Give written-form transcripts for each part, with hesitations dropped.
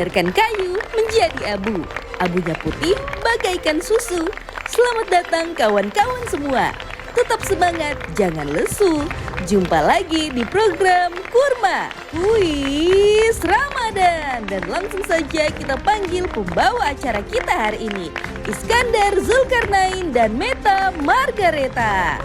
biarkan kayu menjadi abu. Abunya putih bagaikan susu. Selamat datang kawan-kawan semua. Tetap semangat, jangan lesu. Jumpa lagi di program Kurma Kuis Ramadan. Dan langsung saja kita panggil pembawa acara kita hari ini, Iskandar Zulkarnain dan Meta Margareta.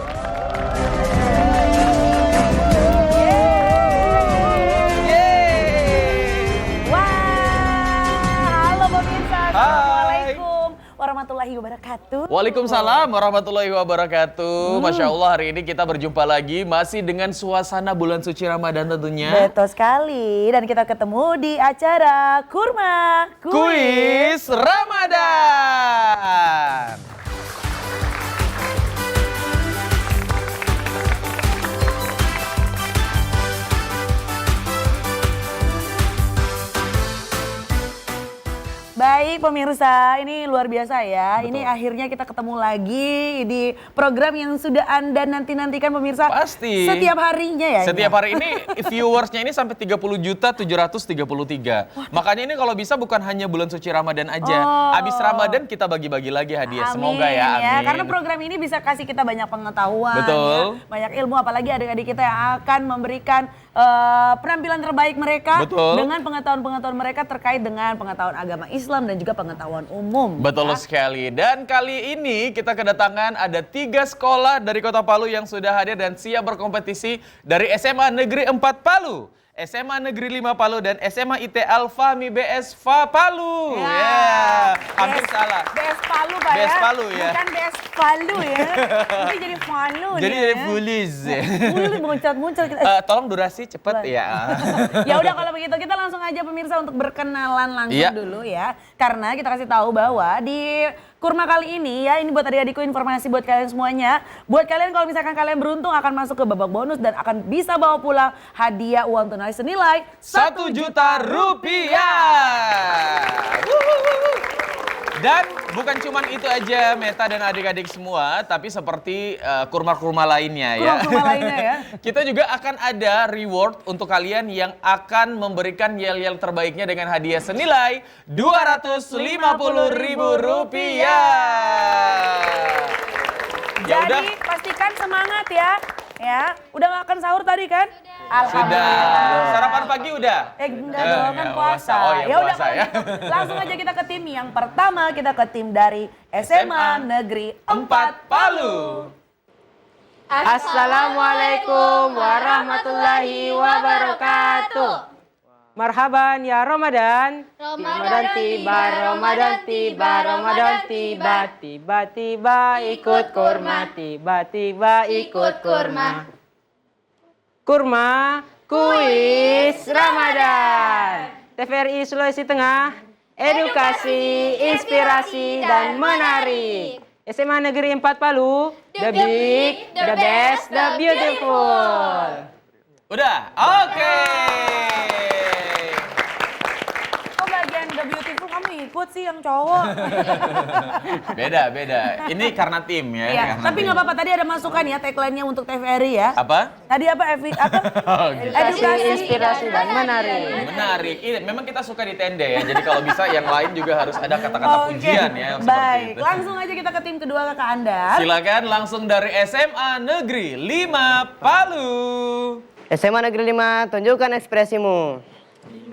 Warahmatullahi wabarakatuh. Waalaikumsalam warahmatullahi wabarakatuh. Masya Allah, hari ini kita berjumpa lagi masih dengan suasana bulan suci Ramadan tentunya. Betul sekali. Dan kita ketemu di acara Kurma Kuis Ramadan. Baik pemirsa, ini luar biasa ya. Betul. Ini akhirnya kita ketemu lagi di program yang sudah Anda nanti-nantikan pemirsa. Pasti. Setiap harinya ya. Setiap hari ini viewersnya ini sampai 30.733. Makanya ini kalau bisa bukan hanya bulan suci Ramadan aja. Abis Ramadan kita bagi-bagi lagi hadiah. Amin, Semoga ya, amin. Karena program ini bisa kasih kita banyak pengetahuan. Betul. Ya, banyak ilmu, apalagi adik-adik kita yang akan memberikan penampilan terbaik mereka. Betul. Dengan pengetahuan-pengetahuan mereka terkait dengan pengetahuan agama Islam dan juga pengetahuan umum. Betul ya. sekali. Dan kali ini kita kedatangan ada 3 sekolah dari Kota Palu yang sudah hadir dan siap berkompetisi dari SMA Negeri 4 Palu, SMA Negeri 5 Palu, dan SMA IT Al-Fahmi BS FA Palu. Ya, hampir salah. BS Palu Pak BS ya. Palu ya. Bukan BS Palu ya. Ini jadi Palu Jadi nih dari ya. Fulis. Fulis muncul kita. Tolong durasi cepet ya. Ya udah kalau begitu kita langsung aja pemirsa untuk berkenalan langsung Iya. dulu ya. Karena kita kasih tahu bahwa di Kurma kali ini ya, ini buat adik-adikku informasi buat kalian semuanya. Buat kalian kalau misalkan kalian beruntung akan masuk ke babak bonus dan akan bisa bawa pulang hadiah uang tunai senilai 1 juta rupiah. Dan bukan cuman itu aja Meta dan adik-adik semua, tapi seperti kurma-kurma lainnya ya. Kurma-kurma lainnya ya. Kita juga akan ada reward untuk kalian yang akan memberikan yel-yel terbaiknya dengan hadiah senilai Rp250.000. Ya udah. Jadi pastikan semangat ya. Ya, udah makan sahur tadi kan? Sudah. Sarapan pagi udah? Enggak dong, kan ya, puasa. Oh ya, udah puasa kalau ya. gitu, langsung aja kita ke tim yang pertama. Kita ke tim dari SMA Negeri 4 Palu. Assalamualaikum warahmatullahi wabarakatuh. Marhaban ya Ramadan. Ramadan tiba, Ramadan tiba, Ramadan tiba, tiba-tiba ikut kurma, tiba-tiba ikut kurma. Kurma Kuis Ramadan. TVRI Sulawesi Tengah, edukasi, inspirasi dan menarik. SMA Negeri 4 Palu, the big, the best, the beautiful. Udah? Oke. Kok bagian The Beautiful kamu ikut sih yang cowok? Beda. Ini karena tim ya. Iya, karena tapi tim. nggak apa-apa, tadi ada masukan ya tagline-nya untuk TVRI ya. Apa? Tadi apa? Edukasi, inspirasi dan menarik. Menarik. Memang kita suka di tenda ya. Jadi kalau bisa yang lain juga harus ada kata-kata Oke. pujian ya. seperti Baik, itu. langsung aja kita ke tim kedua kakak Anda. Silakan langsung dari SMA Negeri 5 Palu. SMA Negeri 5, tunjukkan ekspresimu.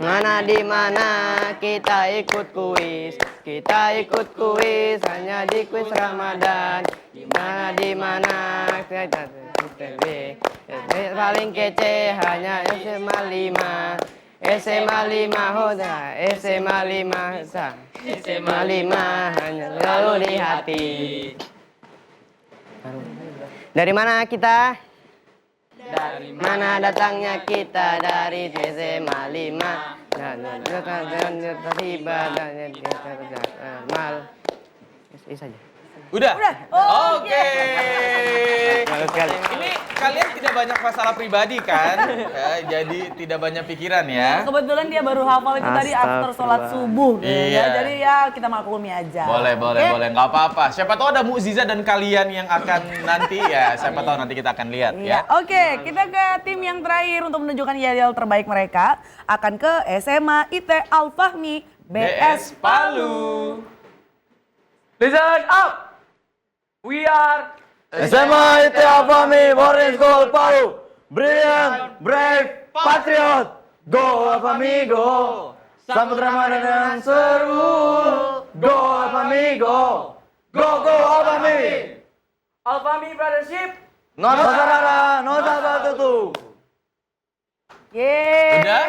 Mana di mana kita ikut kuis, hanya di kuis Ramadan. Di mana kita paling kece hanya SMA 5. SMA 5 hoda, SMA 5 hanya selalu di hati. Dari mana kita? Dari mana datangnya kita? Dari SMA 5. Tiba dan mal. Ini saja. Udah? Oke. Bagus sekali. Ini kalian tidak banyak masalah pribadi kan? Ya, jadi tidak banyak pikiran ya. Kebetulan dia baru hafal itu tadi after sholat subuh. Gitu Iya. ya. Jadi ya kita maklumi aja. Boleh, Oke? nggak apa-apa. Siapa tahu ada mukjizat dan kalian yang akan nanti ya, siapa tahu nanti kita akan lihat Iya, ya. oke, kita ke tim yang terakhir untuk menunjukkan yel-yel terbaik mereka akan ke SMA IT Al-Fahmi BS Palu. Listen up! We are SMA IT Alfami Boarding School Palu. Brilliant, brave, patriot. Go Alfami go. Sambut Ramadan dengan seru. Go Alfami go. Go Alfami. Alfami Brothership. No saudara, no sahabat itu. Yeay. Udah?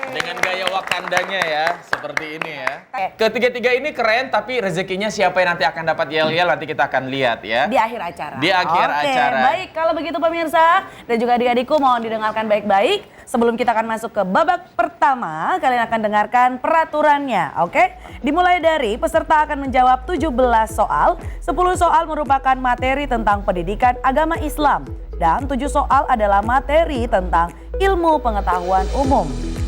Dengan gaya Wakandanya ya, seperti ini ya. Ketiga-tiga ini keren, tapi rezekinya siapa yang nanti akan dapat yel-yel nanti kita akan lihat ya. Di akhir acara. Di akhir Oke, acara. Baik, kalau begitu pemirsa dan juga adik-adikku mohon didengarkan baik-baik. Sebelum kita akan masuk ke babak pertama, kalian akan dengarkan peraturannya, oke? Dimulai dari peserta akan menjawab 17 soal. 10 soal merupakan materi tentang pendidikan agama Islam. Dan 7 soal adalah materi tentang ilmu pengetahuan umum.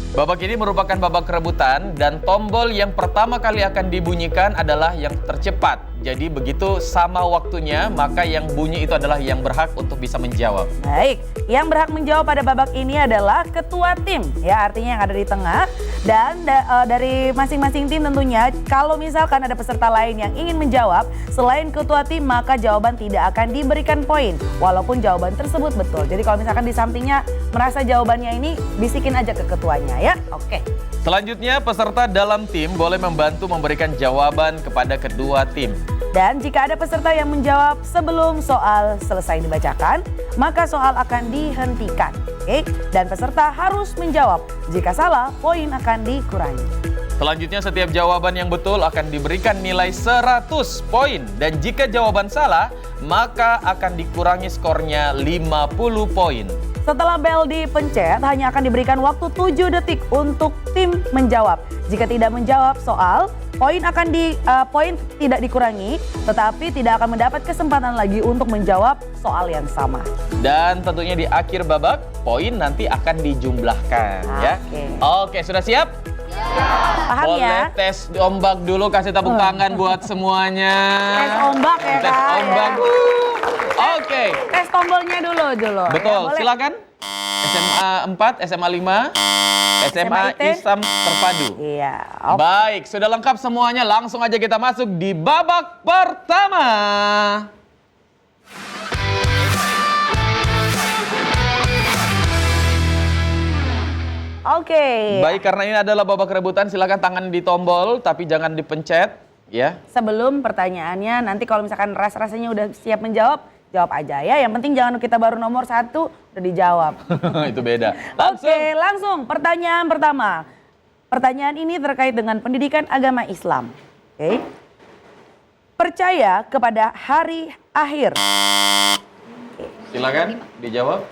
Babak ini merupakan babak rebutan dan tombol yang pertama kali akan dibunyikan adalah yang tercepat. Jadi begitu sama waktunya, maka yang bunyi itu adalah yang berhak untuk bisa menjawab. Baik, yang berhak menjawab pada babak ini adalah ketua tim, ya artinya yang ada di tengah. Dan dari masing-masing tim tentunya, kalau misalkan ada peserta lain yang ingin menjawab, selain ketua tim maka jawaban tidak akan diberikan poin, walaupun jawaban tersebut betul. Jadi kalau misalkan di sampingnya merasa jawabannya ini, bisikin aja ke ketuanya ya, oke. Selanjutnya, peserta dalam tim boleh membantu memberikan jawaban kepada kedua tim. Dan jika ada peserta yang menjawab sebelum soal selesai dibacakan, maka soal akan dihentikan. Oke? Dan peserta harus menjawab. Jika salah, poin akan dikurangi. Selanjutnya, setiap jawaban yang betul akan diberikan nilai 100 poin. Dan jika jawaban salah, maka akan dikurangi skornya 50 poin. Setelah bel dipencet, hanya akan diberikan waktu 7 detik untuk tim menjawab. Jika tidak menjawab soal, poin tidak dikurangi, tetapi tidak akan mendapat kesempatan lagi untuk menjawab soal yang sama. Dan tentunya di akhir babak, poin nanti akan dijumlahkan ya. Oke, sudah siap? Paham Boleh ya? tes ombak dulu, kasih tepuk tangan buat semuanya. Tes ombak ya, Tes Kak, ombak. ya. Oke. Tes tombolnya dulu. Betul, Ya, boleh. silakan. SMA 4, SMA 5, SMA IT. Islam Terpadu. Iya. Baik, sudah lengkap semuanya. Langsung aja kita masuk di babak pertama. Oke. Baik, karena ini adalah babak rebutan, silakan tangan di tombol, tapi jangan dipencet, ya. Sebelum pertanyaannya, nanti kalau misalkan rasanya udah siap menjawab, jawab aja ya. Yang penting jangan kita baru nomor 1 udah dijawab. Itu beda. Oke, langsung pertanyaan pertama. Pertanyaan ini terkait dengan pendidikan agama Islam. Oke. Percaya kepada hari akhir. Silakan dijawab.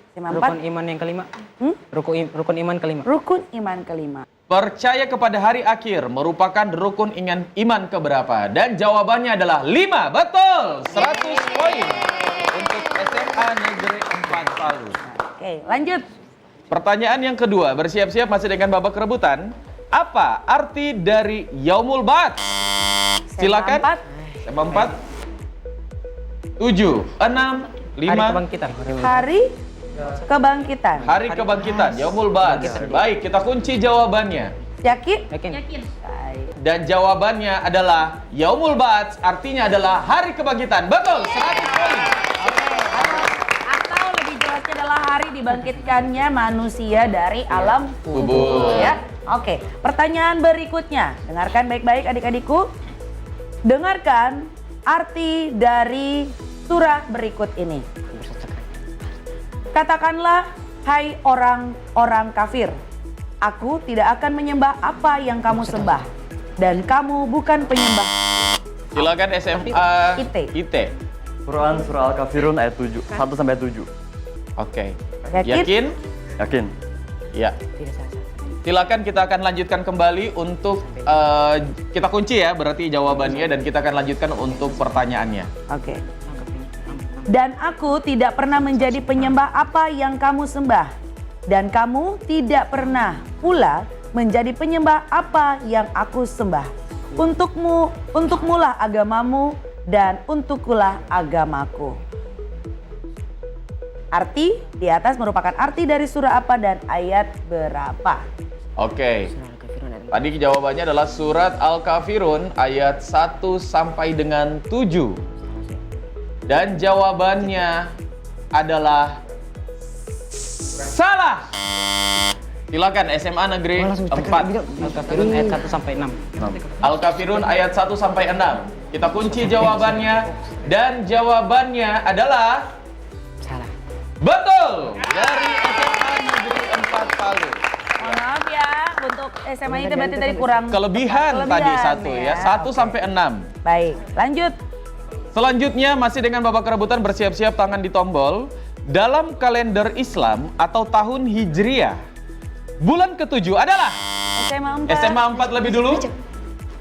Tema Rukun 4. iman yang kelima. Rukun iman kelima. Rukun iman kelima. Percaya kepada hari akhir merupakan rukun iman keberapa? Dan jawabannya adalah 5. Betul. 100 poin untuk SMA Negeri 4 Palu. Oke, lanjut. Pertanyaan yang kedua, bersiap-siap masih dengan babak rebutan. Apa arti dari Yaumul Ba'ats? Silakan. SMA 4. 7, 6, 5. Hari kebangkitan. Hari kebangkitan. Hari kebangkitan, Yaumul Ba'ats. Baik, kita kunci jawabannya. Yakin? Yakin? Baik. Dan jawabannya adalah Yaumul Ba'ats, artinya adalah hari kebangkitan. Betul, 100 poin. Atau lebih jelasnya adalah hari dibangkitkannya manusia dari alam Kubur. ya. Oke, pertanyaan berikutnya. Dengarkan baik-baik adik-adikku. Dengarkan arti dari surah berikut ini. Katakanlah, hai orang-orang kafir, aku tidak akan menyembah apa yang kamu sembah, dan kamu bukan penyembah. Silakan SMA IT. Quran Surah Al-Kafirun ayat 7, 1 sampai 7. Oke. Yakin? Yakin? Yakin? Ya. Silakan kita akan lanjutkan kembali untuk kita kunci ya berarti jawabannya dan kita akan lanjutkan untuk pertanyaannya. Oke. Dan aku tidak pernah menjadi penyembah apa yang kamu sembah, dan kamu tidak pernah pula menjadi penyembah apa yang aku sembah. Untukmulah agamamu dan untukkulah agamaku. Arti di atas merupakan arti dari surah apa dan ayat berapa. Oke. Tadi jawabannya adalah surat Al-Kafirun ayat 1 sampai dengan 7. Dan jawabannya adalah salah. Silakan SMA Negeri 4. Al-Kafirun ayat 1 sampai 6. Al-Kafirun ayat 1 sampai 6. Kita kunci jawabannya dan jawabannya adalah Salah. betul dari SMA Negeri 4 Palu. Mohon maaf ya, untuk SMA itu berarti tadi kurang Kelebihan tadi satu ya, 1 Oke. sampai 6. Baik, lanjut. Selanjutnya masih dengan babak kerebutan, bersiap-siap tangan di tombol. Dalam kalender Islam atau tahun Hijriah, bulan ke-7 adalah SMA 4. SMA 4 lebih dulu.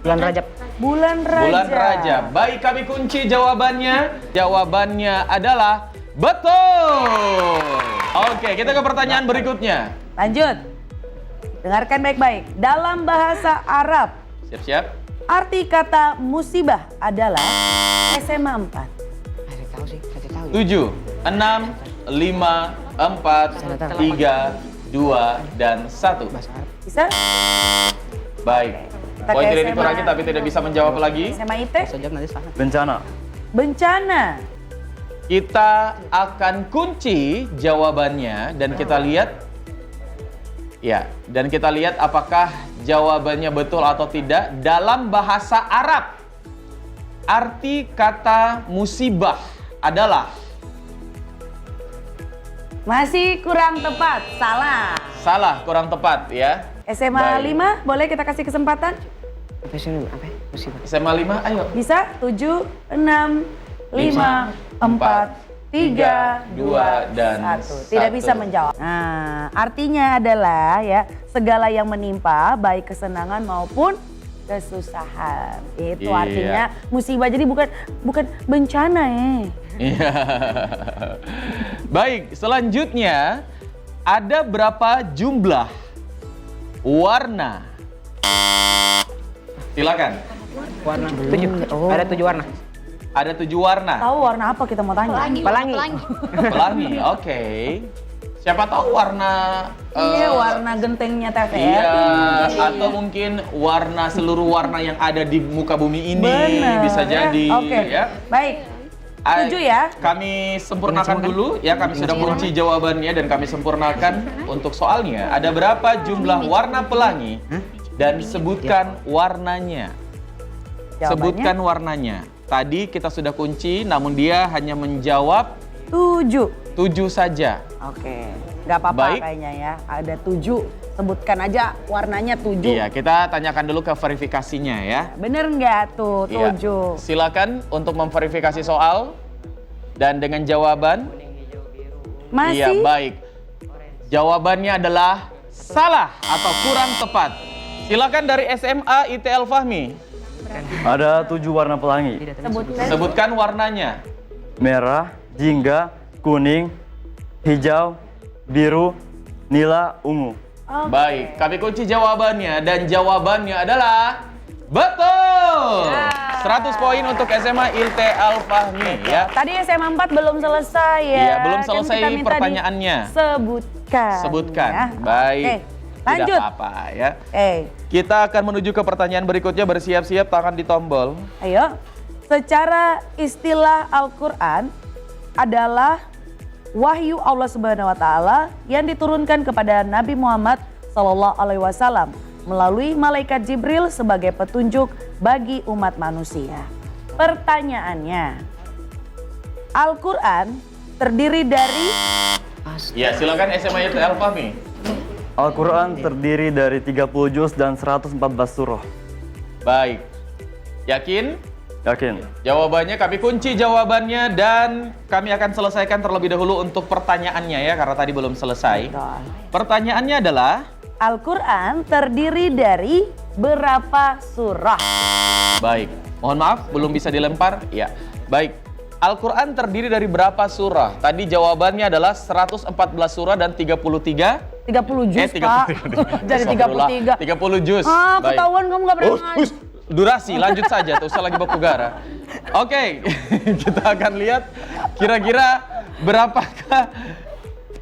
Bulan Rajab. Bulan Rajab. Bulan Rajab. Baik, kami kunci jawabannya. Jawabannya adalah betul. Oke, kita ke pertanyaan berikutnya. Lanjut. Dengarkan baik-baik. Dalam bahasa Arab, Siap-siap. arti kata musibah adalah SMA 4. Saya tahu sih, saya tahu. 7, 6, 5, 4, 3, 2, dan 1. Bisa? Baik. Kita Poin ke tidak SMA. dikurangi tapi tidak bisa menjawab lagi. SMA IT? Saya jawab nanti salah. Bencana. Bencana. Kita akan kunci jawabannya dan kita lihat dan kita lihat apakah jawabannya betul atau tidak. Dalam bahasa Arab, arti kata musibah adalah Masih kurang tepat. Salah. salah, kurang tepat ya. SMA Baik. 5, boleh kita kasih kesempatan? Apa sih? Apa? Musibah. SMA 5, ayo. Bisa? 7, 6, 5, 4, 3, 2, dan 1. Tidak 1. bisa menjawab. Nah, artinya adalah ya, segala yang menimpa baik kesenangan maupun kesusahan. Itu Iya. artinya musibah. Jadi bukan bencana ya. Iya. Baik, selanjutnya ada berapa jumlah warna? Silakan. Warna 7. Ada 7 warna. Ada 7 warna. Tahu warna apa kita mau tanya? Pelangi. Pelangi, oke. Siapa tahu warna Iya, warna gentengnya TVRI. iya, atau mungkin warna seluruh warna yang ada di muka bumi ini. Bener, Bisa ya. jadi Oke. ya. Baik. 7 ya. Kami sempurnakan dulu ya, kami sudah kunci jawabannya dan kami sempurnakan untuk soalnya. Ada berapa jumlah warna pelangi dan sebutkan warnanya. Jawabannya? Sebutkan warnanya. Tadi kita sudah kunci namun dia hanya menjawab 7. 7 saja. Oke. Nggak apa-apa Baik. kayaknya ya. Ada 7. Sebutkan aja warnanya 7. Iya, kita tanyakan dulu ke verifikasinya ya. Bener nggak tuh Iya. 7? Silakan untuk memverifikasi soal dan dengan jawaban. Masih? Iya, baik. Jawabannya adalah salah atau kurang tepat. Silakan dari SMA IT Al Fahmi. Ada 7 warna pelangi. Sebutkan. Sebutkan warnanya. Merah, jingga, kuning, hijau, biru, nila, ungu. Oke. Baik, kami kunci jawabannya dan jawabannya adalah betul. 100 poin untuk SMA IT Al Fahmi ya. Tadi SMA 4 belum selesai ya. Iya, belum Kan selesai kita minta pertanyaannya. Sebutkan. Sebutkan. ya. Baik. Oke, lanjut. Tidak apa-apa ya. Kita akan menuju ke pertanyaan berikutnya, bersiap-siap tangan di tombol. Ayo. Secara istilah Al-Quran adalah wahyu Allah Subhanahu wa taala yang diturunkan kepada Nabi Muhammad sallallahu alaihi wasallam melalui malaikat Jibril sebagai petunjuk bagi umat manusia. Pertanyaannya, Al-Quran terdiri dari Ya, silakan SMA IT Al Fahmi. Al-Quran terdiri dari 30 juz dan 114 surah. Baik. Yakin? Yakin? Jawabannya kami kunci jawabannya dan kami akan selesaikan terlebih dahulu untuk pertanyaannya ya karena tadi belum selesai. Pertanyaannya adalah Al-Quran terdiri dari berapa surah? baik. Mohon maaf belum bisa dilempar. Ya. Baik. Al-Quran terdiri dari berapa surah? Tadi jawabannya adalah 114 surah dan 33 30 juz, Pak. Jadi 33. 30 juz. Ah, Baik. ketahuan kamu gak pernah ngaji. Durasi, lanjut saja, tuh usah lagi baku gara. Oke, kita akan lihat kira-kira berapakah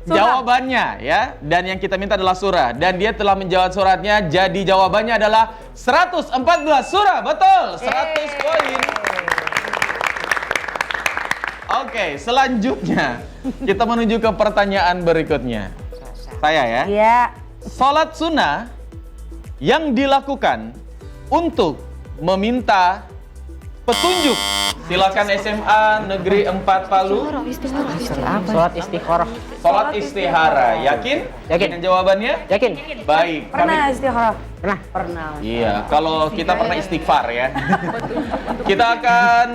jawabannya ya. Dan yang kita minta adalah surah. Dan dia telah menjawab suratnya. Jadi jawabannya adalah 114 surah. Betul, 100 poin. Oke, selanjutnya kita menuju ke pertanyaan berikutnya. Saya ya. Iya. Salat sunnah yang dilakukan untuk meminta petunjuk. Silakan SMA Negeri 4 Palu. Sholat istikharah. Salat istihara. Yakin? Yakin. Dengan jawabannya? Yakin? Baik. Pernah istikharah? Pernah. Iya, kalau kita pernah istighfar ya. Kita akan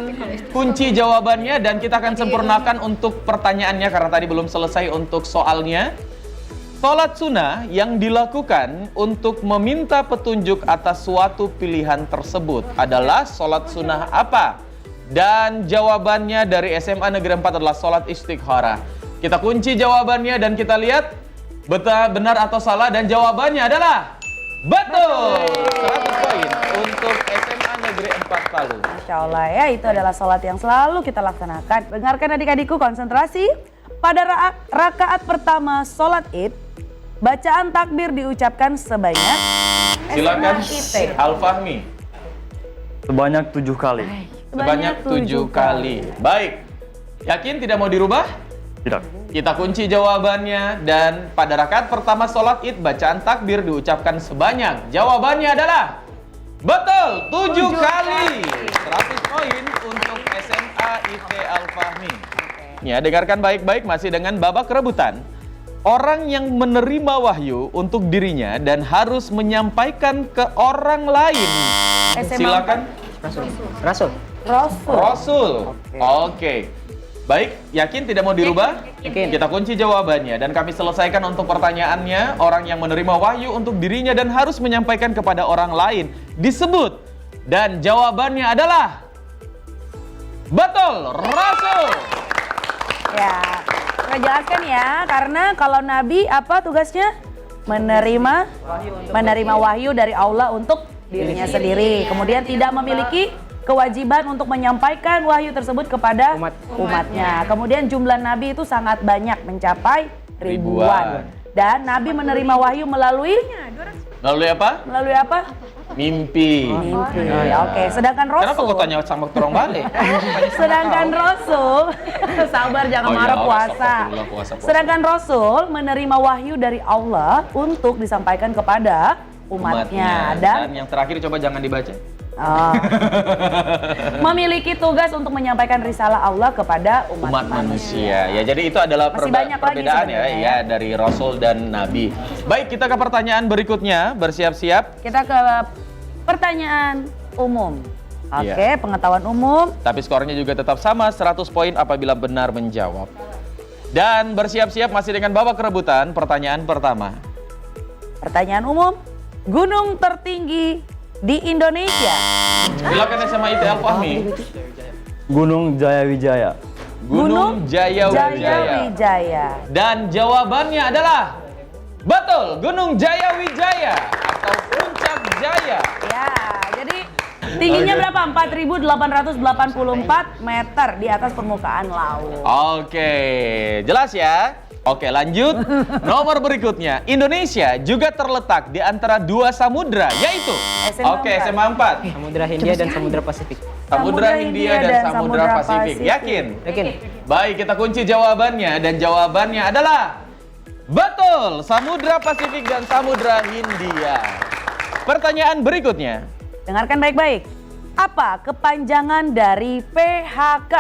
kunci jawabannya dan kita akan sempurnakan untuk pertanyaannya karena tadi belum selesai untuk soalnya. Salat sunnah yang dilakukan untuk meminta petunjuk atas suatu pilihan tersebut adalah salat sunnah apa? Dan jawabannya dari SMA Negeri 4 adalah salat istikharah. Kita kunci jawabannya dan kita lihat benar atau salah dan jawabannya adalah betul. 100 poin untuk SMA Negeri 4 Palu. Masya Allah ya, itu adalah sholat yang selalu kita laksanakan. Dengarkan adik-adikku, konsentrasi. Pada rakaat pertama sholat id, bacaan takbir diucapkan sebanyak Silakan SMA IT. Al-Fahmi. Sebanyak 7 kali. Sebanyak 7 kali. Baik. Yakin tidak mau dirubah? Tidak. Kita kunci jawabannya dan pada rakaat pertama sholat id bacaan takbir diucapkan sebanyak. Jawabannya adalah betul 7 kali. 100 poin untuk SMA IT Al-Fahmi. Ya, dengarkan baik-baik masih dengan babak rebutan. Orang yang menerima wahyu untuk dirinya dan harus menyampaikan ke orang lain. SMA Silakan. Rasul. Rasul. Oke. Baik, yakin tidak mau dirubah? Yakin. Kita kunci jawabannya dan kami selesaikan untuk pertanyaannya. Orang yang menerima wahyu untuk dirinya dan harus menyampaikan kepada orang lain disebut. Dan jawabannya adalah betul, Rasul. Ya, saya jelaskan ya, karena kalau Nabi apa tugasnya? Menerima wahyu dari Allah untuk dirinya sendiri. Kemudian tidak memiliki kewajiban untuk menyampaikan wahyu tersebut kepada umatnya. Kemudian jumlah Nabi itu sangat banyak, mencapai ribuan. Dan Nabi menerima wahyu melalui apa? Melalui apa? Mimpi. Mimpi. Oke, sedangkan Kenapa kau Rasul. tanya sama terong balik? Sedangkan Rasul, sabar jangan Oh iya, marah puasa. astagfirullah, puasa. Sedangkan Rasul menerima wahyu dari Allah untuk disampaikan kepada umatnya. Dan yang terakhir coba jangan dibaca. oh, memiliki tugas untuk menyampaikan risalah Allah kepada Umat manusia. Ya, jadi itu adalah Masih banyak lagi perbedaan ya, sebenarnya ya dari Rasul dan Nabi. Baik, kita ke pertanyaan berikutnya. Bersiap-siap. kita ke pertanyaan umum. Oke, Iya. pengetahuan umum. Tapi skornya juga tetap sama, 100 poin apabila benar menjawab. Dan bersiap-siap masih dengan babak kerebutan. Pertanyaan pertama. Pertanyaan umum. Gunung tertinggi di Indonesia. Silakan SMA IT Al-Fahmi. Gunung Jayawijaya. Gunung Jayawijaya. Wijaya. Dan jawabannya adalah betul, Gunung Jayawijaya atau Puncak Jaya. Ya, jadi tingginya Oke. berapa? 4.884 meter di atas permukaan laut. Oke, jelas ya? Oke, lanjut. Nomor berikutnya, Indonesia juga terletak di antara dua samudra, yaitu SMA 4. SMA 4. Samudra Hindia dan Samudra Pasifik. Samudra Hindia dan Samudra Pasifik. Yakin? Yakin? Baik, kita kunci jawabannya dan jawabannya adalah betul, Samudra Pasifik dan Samudra Hindia. Pertanyaan berikutnya. Dengarkan baik-baik. Apa kepanjangan dari PHK?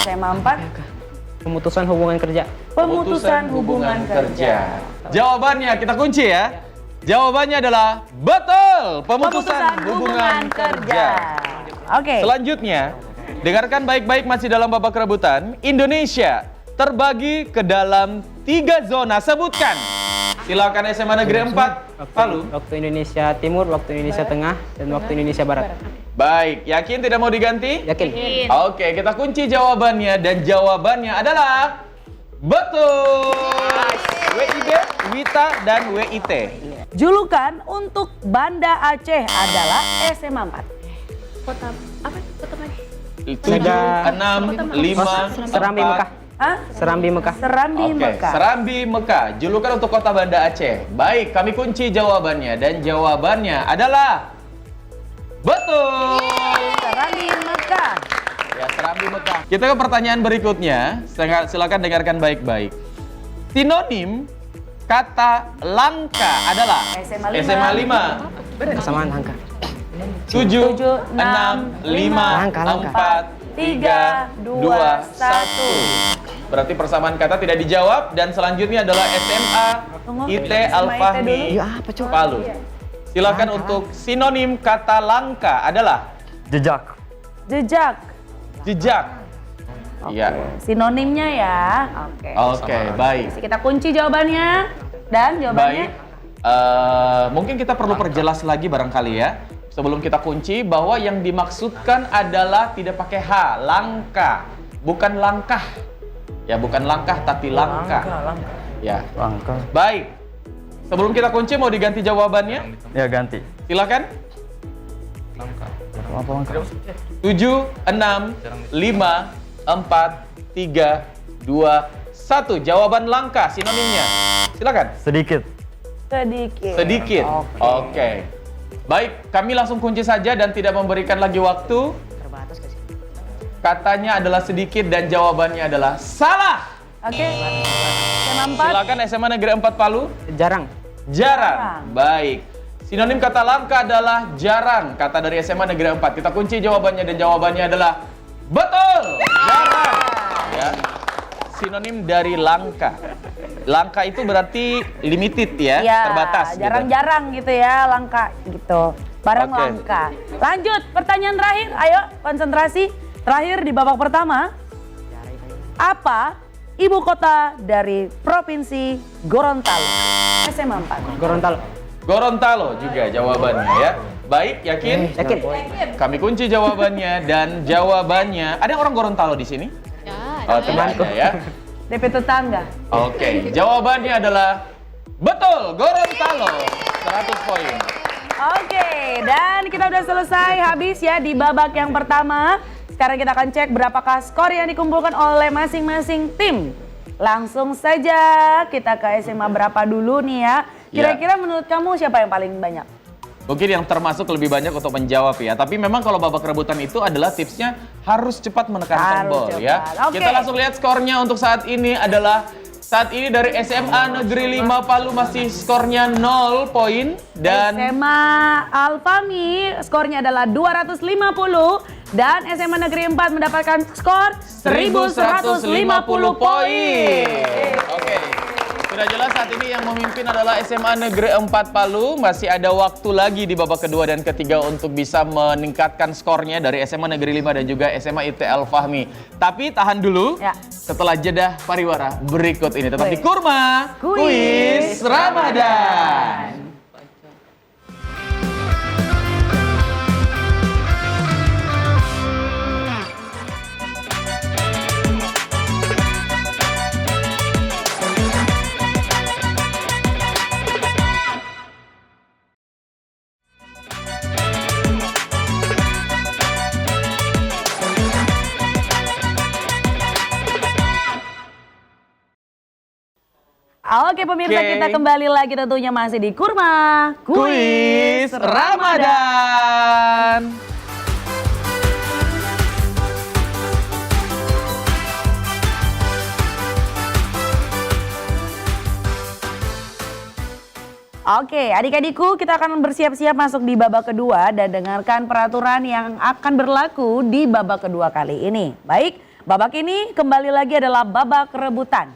SMA 4. Pemutusan hubungan kerja. Pemutusan hubungan kerja. Jawabannya kita kunci ya. Jawabannya adalah betul, pemutusan hubungan kerja. Oke. Selanjutnya, dengarkan baik-baik masih dalam babak rebutan. Indonesia terbagi ke dalam 3 zona. Sebutkan. Silakan SMA Negeri 4 Palu. Waktu Indonesia Timur, waktu Indonesia Tengah, dan waktu Indonesia Barat. Baik, yakin tidak mau diganti? Yakin? Oke, kita kunci jawabannya dan jawabannya adalah betul. WIB, WITA, dan WIT. Julukan untuk Banda Aceh adalah SMA 4. Kota apa? Kota mana? 7, 6, 5, Serambi Mekah. Hah? Serambi Mekah. Serambi Oke, Mekah. Serambi Mekah, julukan untuk kota Banda Aceh. Baik, kami kunci jawabannya dan jawabannya adalah betul. Serambi Mekah. Ya, Serambi Mekah. Kita ke pertanyaan berikutnya. Silakan dengarkan baik-baik. Sinonim kata langka adalah SMA 5. SMA 5. Kesamaan angka. 7, 6, 5, Langka. 4, 3, 2, 1. Berarti persamaan kata tidak dijawab dan selanjutnya adalah SMA IT Al-Fahmi Iya apa coba? Palu. Silakan untuk sinonim kata langka adalah Jejak. Jejak. jejak. Iya. Sinonimnya ya. Oke. Oke, baik. Kita kunci jawabannya. Dan jawabannya? Baik. Mungkin kita perlu perjelas lagi barangkali ya. Sebelum kita kunci bahwa yang dimaksudkan adalah tidak pakai H, langka, bukan langkah. Ya, bukan langkah tapi langka. Ya. Langka. Baik. Sebelum kita kunci mau diganti jawabannya? Ya ganti. Silakan. Apa langka? 7, 6, 5, 4, 3, 2, 1. Jawaban langka sinonimnya. Silakan. Sedikit. Sedikit. Sedikit. Oke. Baik, kami langsung kunci saja dan tidak memberikan lagi waktu. Terbatas gak sih? Katanya adalah sedikit dan jawabannya adalah salah. Oke. SMA 4. Silakan SMA Negeri 4 Palu. Jarang. Jarang. Baik. Sinonim kata langka adalah jarang. Kata dari SMA Negeri 4. Kita kunci jawabannya dan jawabannya adalah betul. Jarang. Ya. Sinonim dari langka. Langka itu berarti limited ya, Ya, terbatas. jarang-jarang gitu ya, langka gitu. Barang Oke. langka. Lanjut, pertanyaan terakhir. Ayo, konsentrasi. Terakhir di babak pertama. Apa ibu kota dari Provinsi Gorontalo? SMA 4. Gorontalo. Gorontalo juga jawabannya ya. Baik, yakin? Yakin? Kami kunci jawabannya dan jawabannya. Ada orang Gorontalo di sini? Oh, temanku ya. DP tetangga. Oke, jawabannya adalah betul, Gorontalo. 100 poin. Oke, dan kita udah selesai habis ya di babak yang pertama. Sekarang kita akan cek berapakah skor yang dikumpulkan oleh masing-masing tim. Langsung saja kita ke SMA berapa dulu nih ya. Kira-kira menurut kamu siapa yang paling banyak? Mungkin yang termasuk lebih banyak untuk menjawab ya. Tapi memang kalau babak rebutan itu adalah tipsnya harus cepat menekan tombol ya. Oke. Kita langsung lihat skornya untuk saat ini adalah saat ini dari SMA Negeri 5 Palu masih skornya 0 poin dan SMA Al-Fahmi skornya adalah 250 dan SMA Negeri 4 mendapatkan skor 1150 poin. Oke. Sudah jelas saat ini yang memimpin adalah SMA Negeri 4 Palu. Masih ada waktu lagi di babak kedua dan ketiga untuk bisa meningkatkan skornya dari SMA Negeri 5 dan juga SMA IT Al-Fahmi. Tapi tahan dulu. Ya. Setelah jeda pariwara berikut ini tetap di Kuis. Kurma Kuis Ramadan. Oke pemirsa, Oke. kita kembali lagi tentunya masih di Kurma Kuis Ramadan. Oke, adik-adikku, kita akan bersiap-siap masuk di babak kedua dan dengarkan peraturan yang akan berlaku di babak kedua kali ini. Baik, babak ini kembali lagi adalah babak rebutan.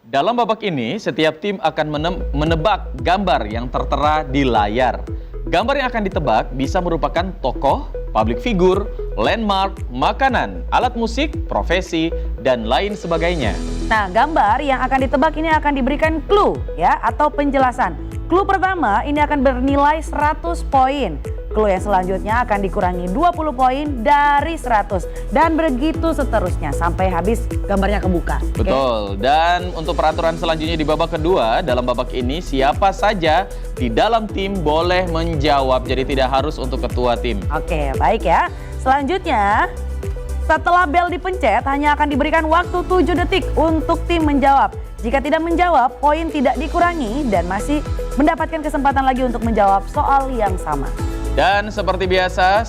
Dalam babak ini, setiap tim akan menebak gambar yang tertera di layar. Gambar yang akan ditebak bisa merupakan tokoh, public figure, landmark, makanan, alat musik, profesi, dan lain sebagainya. Nah, gambar yang akan ditebak ini akan diberikan clue ya atau penjelasan. Clue pertama ini akan bernilai 100 poin. Clue yang selanjutnya akan dikurangi 20 poin dari 100 dan begitu seterusnya sampai habis gambarnya kebuka. Oke? Betul. Dan untuk peraturan selanjutnya di babak kedua, dalam babak ini siapa saja di dalam tim boleh menjawab. Jadi tidak harus untuk ketua tim. Oke, baik ya. Selanjutnya Setelah bel dipencet, hanya akan diberikan waktu 7 detik untuk tim menjawab. Jika tidak menjawab, poin tidak dikurangi dan masih mendapatkan kesempatan lagi untuk menjawab soal yang sama. Dan seperti biasa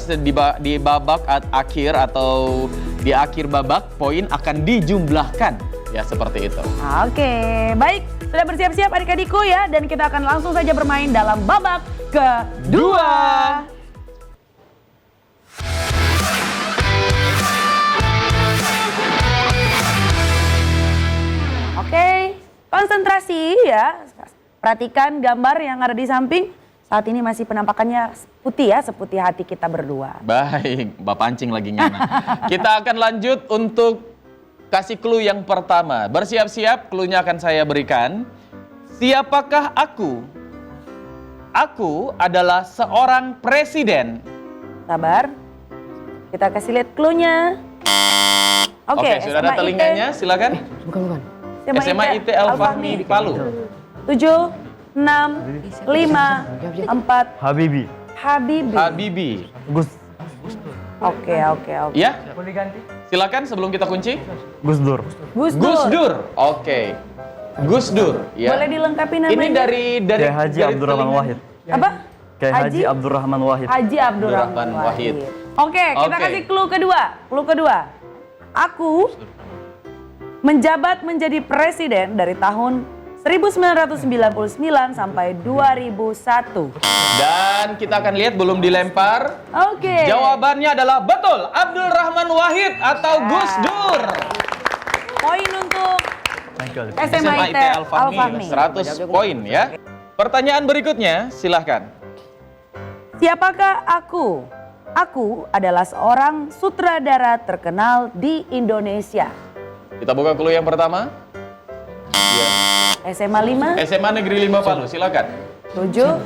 di babak akhir atau di akhir babak poin akan dijumlahkan ya seperti itu. Oke, baik. Sudah bersiap-siap adik-adikku ya dan kita akan langsung saja bermain dalam babak kedua. Oke, konsentrasi ya. Perhatikan gambar yang ada di samping. Saat ini masih penampakannya putih ya, seputih hati kita berdua. Baik, Mbak pancing lagi Nyana. Kita akan lanjut untuk kasih clue yang pertama. Bersiap-siap, clue-nya akan saya berikan. Siapakah aku? Aku adalah seorang presiden. Sabar. Kita kasih lihat clue-nya. Oke, sudah ada telinganya, silakan. Bukan. SMA IT Al-Fahmi Palu. 7, 6, 5, 4. Habibi. Habibi. Gus Oke. Ya? Silakan sebelum kita kunci. Gus Dur. Gus Dur. Oke. Gus Dur. Ya. Boleh dilengkapi namanya? Ini dari Kiai Haji Abdurrahman telinga. Wahid. Apa? Kiai Haji Abdurrahman Wahid. Haji Abdurrahman Wahid. Oke, kita Oke. kasih clue kedua. Clue kedua. Aku menjabat menjadi presiden dari tahun 1999 sampai 2001. Dan kita akan lihat belum dilempar. Oke. Jawabannya adalah betul. Abdul Rahman Wahid atau Gus Dur. Poin untuk Michael. SMA IT Al-Fahmi. 100 poin ya. Pertanyaan berikutnya, silahkan. Siapakah aku? Aku adalah seorang sutradara terkenal di Indonesia. Kita buka clue yang pertama. Ya. SMA 5, SMA Negeri 5 Palu, silakan. 7,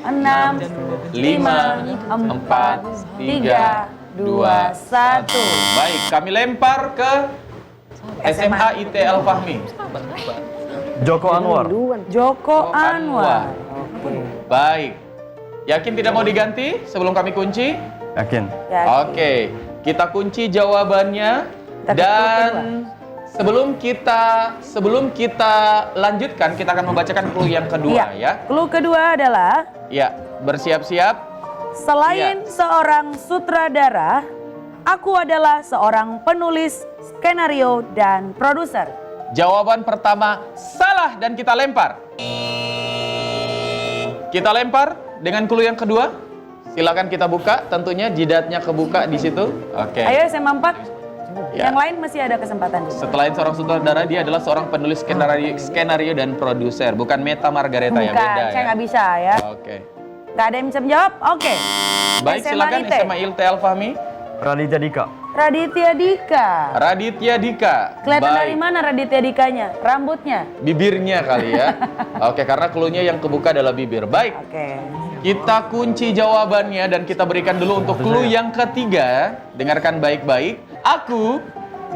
6, 5, 4, 3, 2, 1. Baik, kami lempar ke SMA IT Al-Fahmi. Joko Anwar. Joko Anwar. Baik. Yakin tidak mau diganti sebelum kami kunci? Yakin. Yakin. Oke, kita kunci jawabannya Kita ke dan sebelum kita lanjutkan kita akan membacakan clue yang kedua ya. Clue kedua adalah Ya, bersiap-siap. selain seorang sutradara, aku adalah seorang penulis skenario dan produser. Jawaban pertama salah dan kita lempar. Kita lempar dengan clue yang kedua. Silakan kita buka, tentunya jidatnya kebuka di situ. Oke. Ayo SMA 4. Ya. Yang lain masih ada kesempatan juga. Selain seorang sutradara, dia adalah seorang penulis skenario dan produser, bukan Meta Margareta ya, Bukan, beda saya ya. nggak bisa ya. Oke. Nggak ada yang bisa menjawab? Oke. Baik, silakan IT. SMA IT Al-Fahmi. Raditya Dika. Raditya Dika. Raditya Dika. Kelihatan Baik. dari mana Raditya Dikanya? Rambutnya? Bibirnya kali ya. Oke, karena clue-nya yang kebuka adalah bibir. Baik, Oke. kita kunci jawabannya dan kita berikan dulu untuk clue yang ketiga. Dengarkan baik-baik. Aku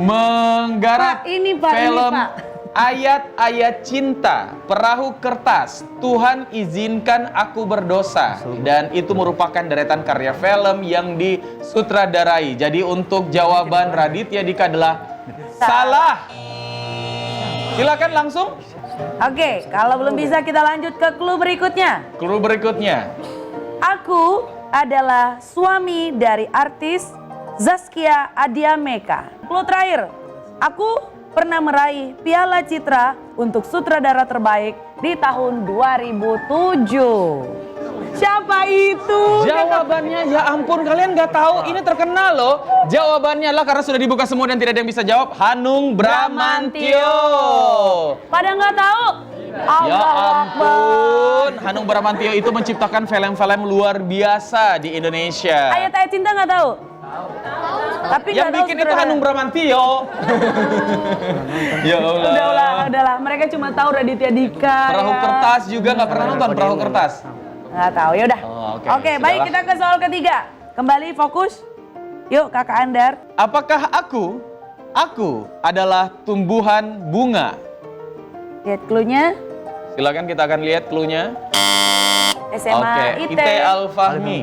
menggarap Pak, ini, Pak, ini, film Pak. Ayat-ayat cinta, perahu kertas, Tuhan izinkan aku berdosa. Dan itu merupakan deretan karya film yang disutradarai. Jadi untuk jawaban Raditya Dika adalah salah. Silakan langsung. Oke, kalau belum bisa kita lanjut ke clue berikutnya. Clue berikutnya. Aku adalah suami dari artis Zaskia Adiameka. Clue terakhir, aku pernah meraih Piala Citra untuk sutradara terbaik di tahun 2007. Siapa itu? Jawabannya ya ampun kalian nggak tahu ini terkenal loh. Jawabannya adalah karena sudah dibuka semua dan tidak ada yang bisa jawab. Hanung Bramantyo. Pada nggak tahu? Ya ampun, Hanung Bramantyo itu menciptakan film-film luar biasa di Indonesia. Ayat-ayat cinta nggak tahu? Tapi Yang nggak tahu bikin itu sutradara. Hanung Bramantyo. Ya Allah. Udahlah. Mereka cuma tahu Raditya Dika. Perahu ya. kertas juga nggak pernah nonton perahu kertas. Nggak tahu, yaudah. Oh, oke, Oke, baik, sudahlah. kita ke soal ketiga. Kembali fokus. Yuk, Kakak Andar. Apakah aku adalah tumbuhan bunga? Lihat clue-nya. Silakan kita akan lihat clue-nya. SMA Oke, IT. IT Al-Fahmi.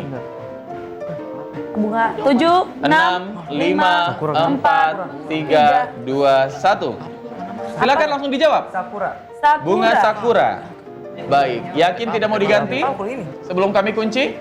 Bunga 7, 6, 5, 4, 3, 2, 1. Silakan langsung dijawab. Sakura. Bunga sakura. Baik, yakin tidak mau diganti? Sebelum kami kunci?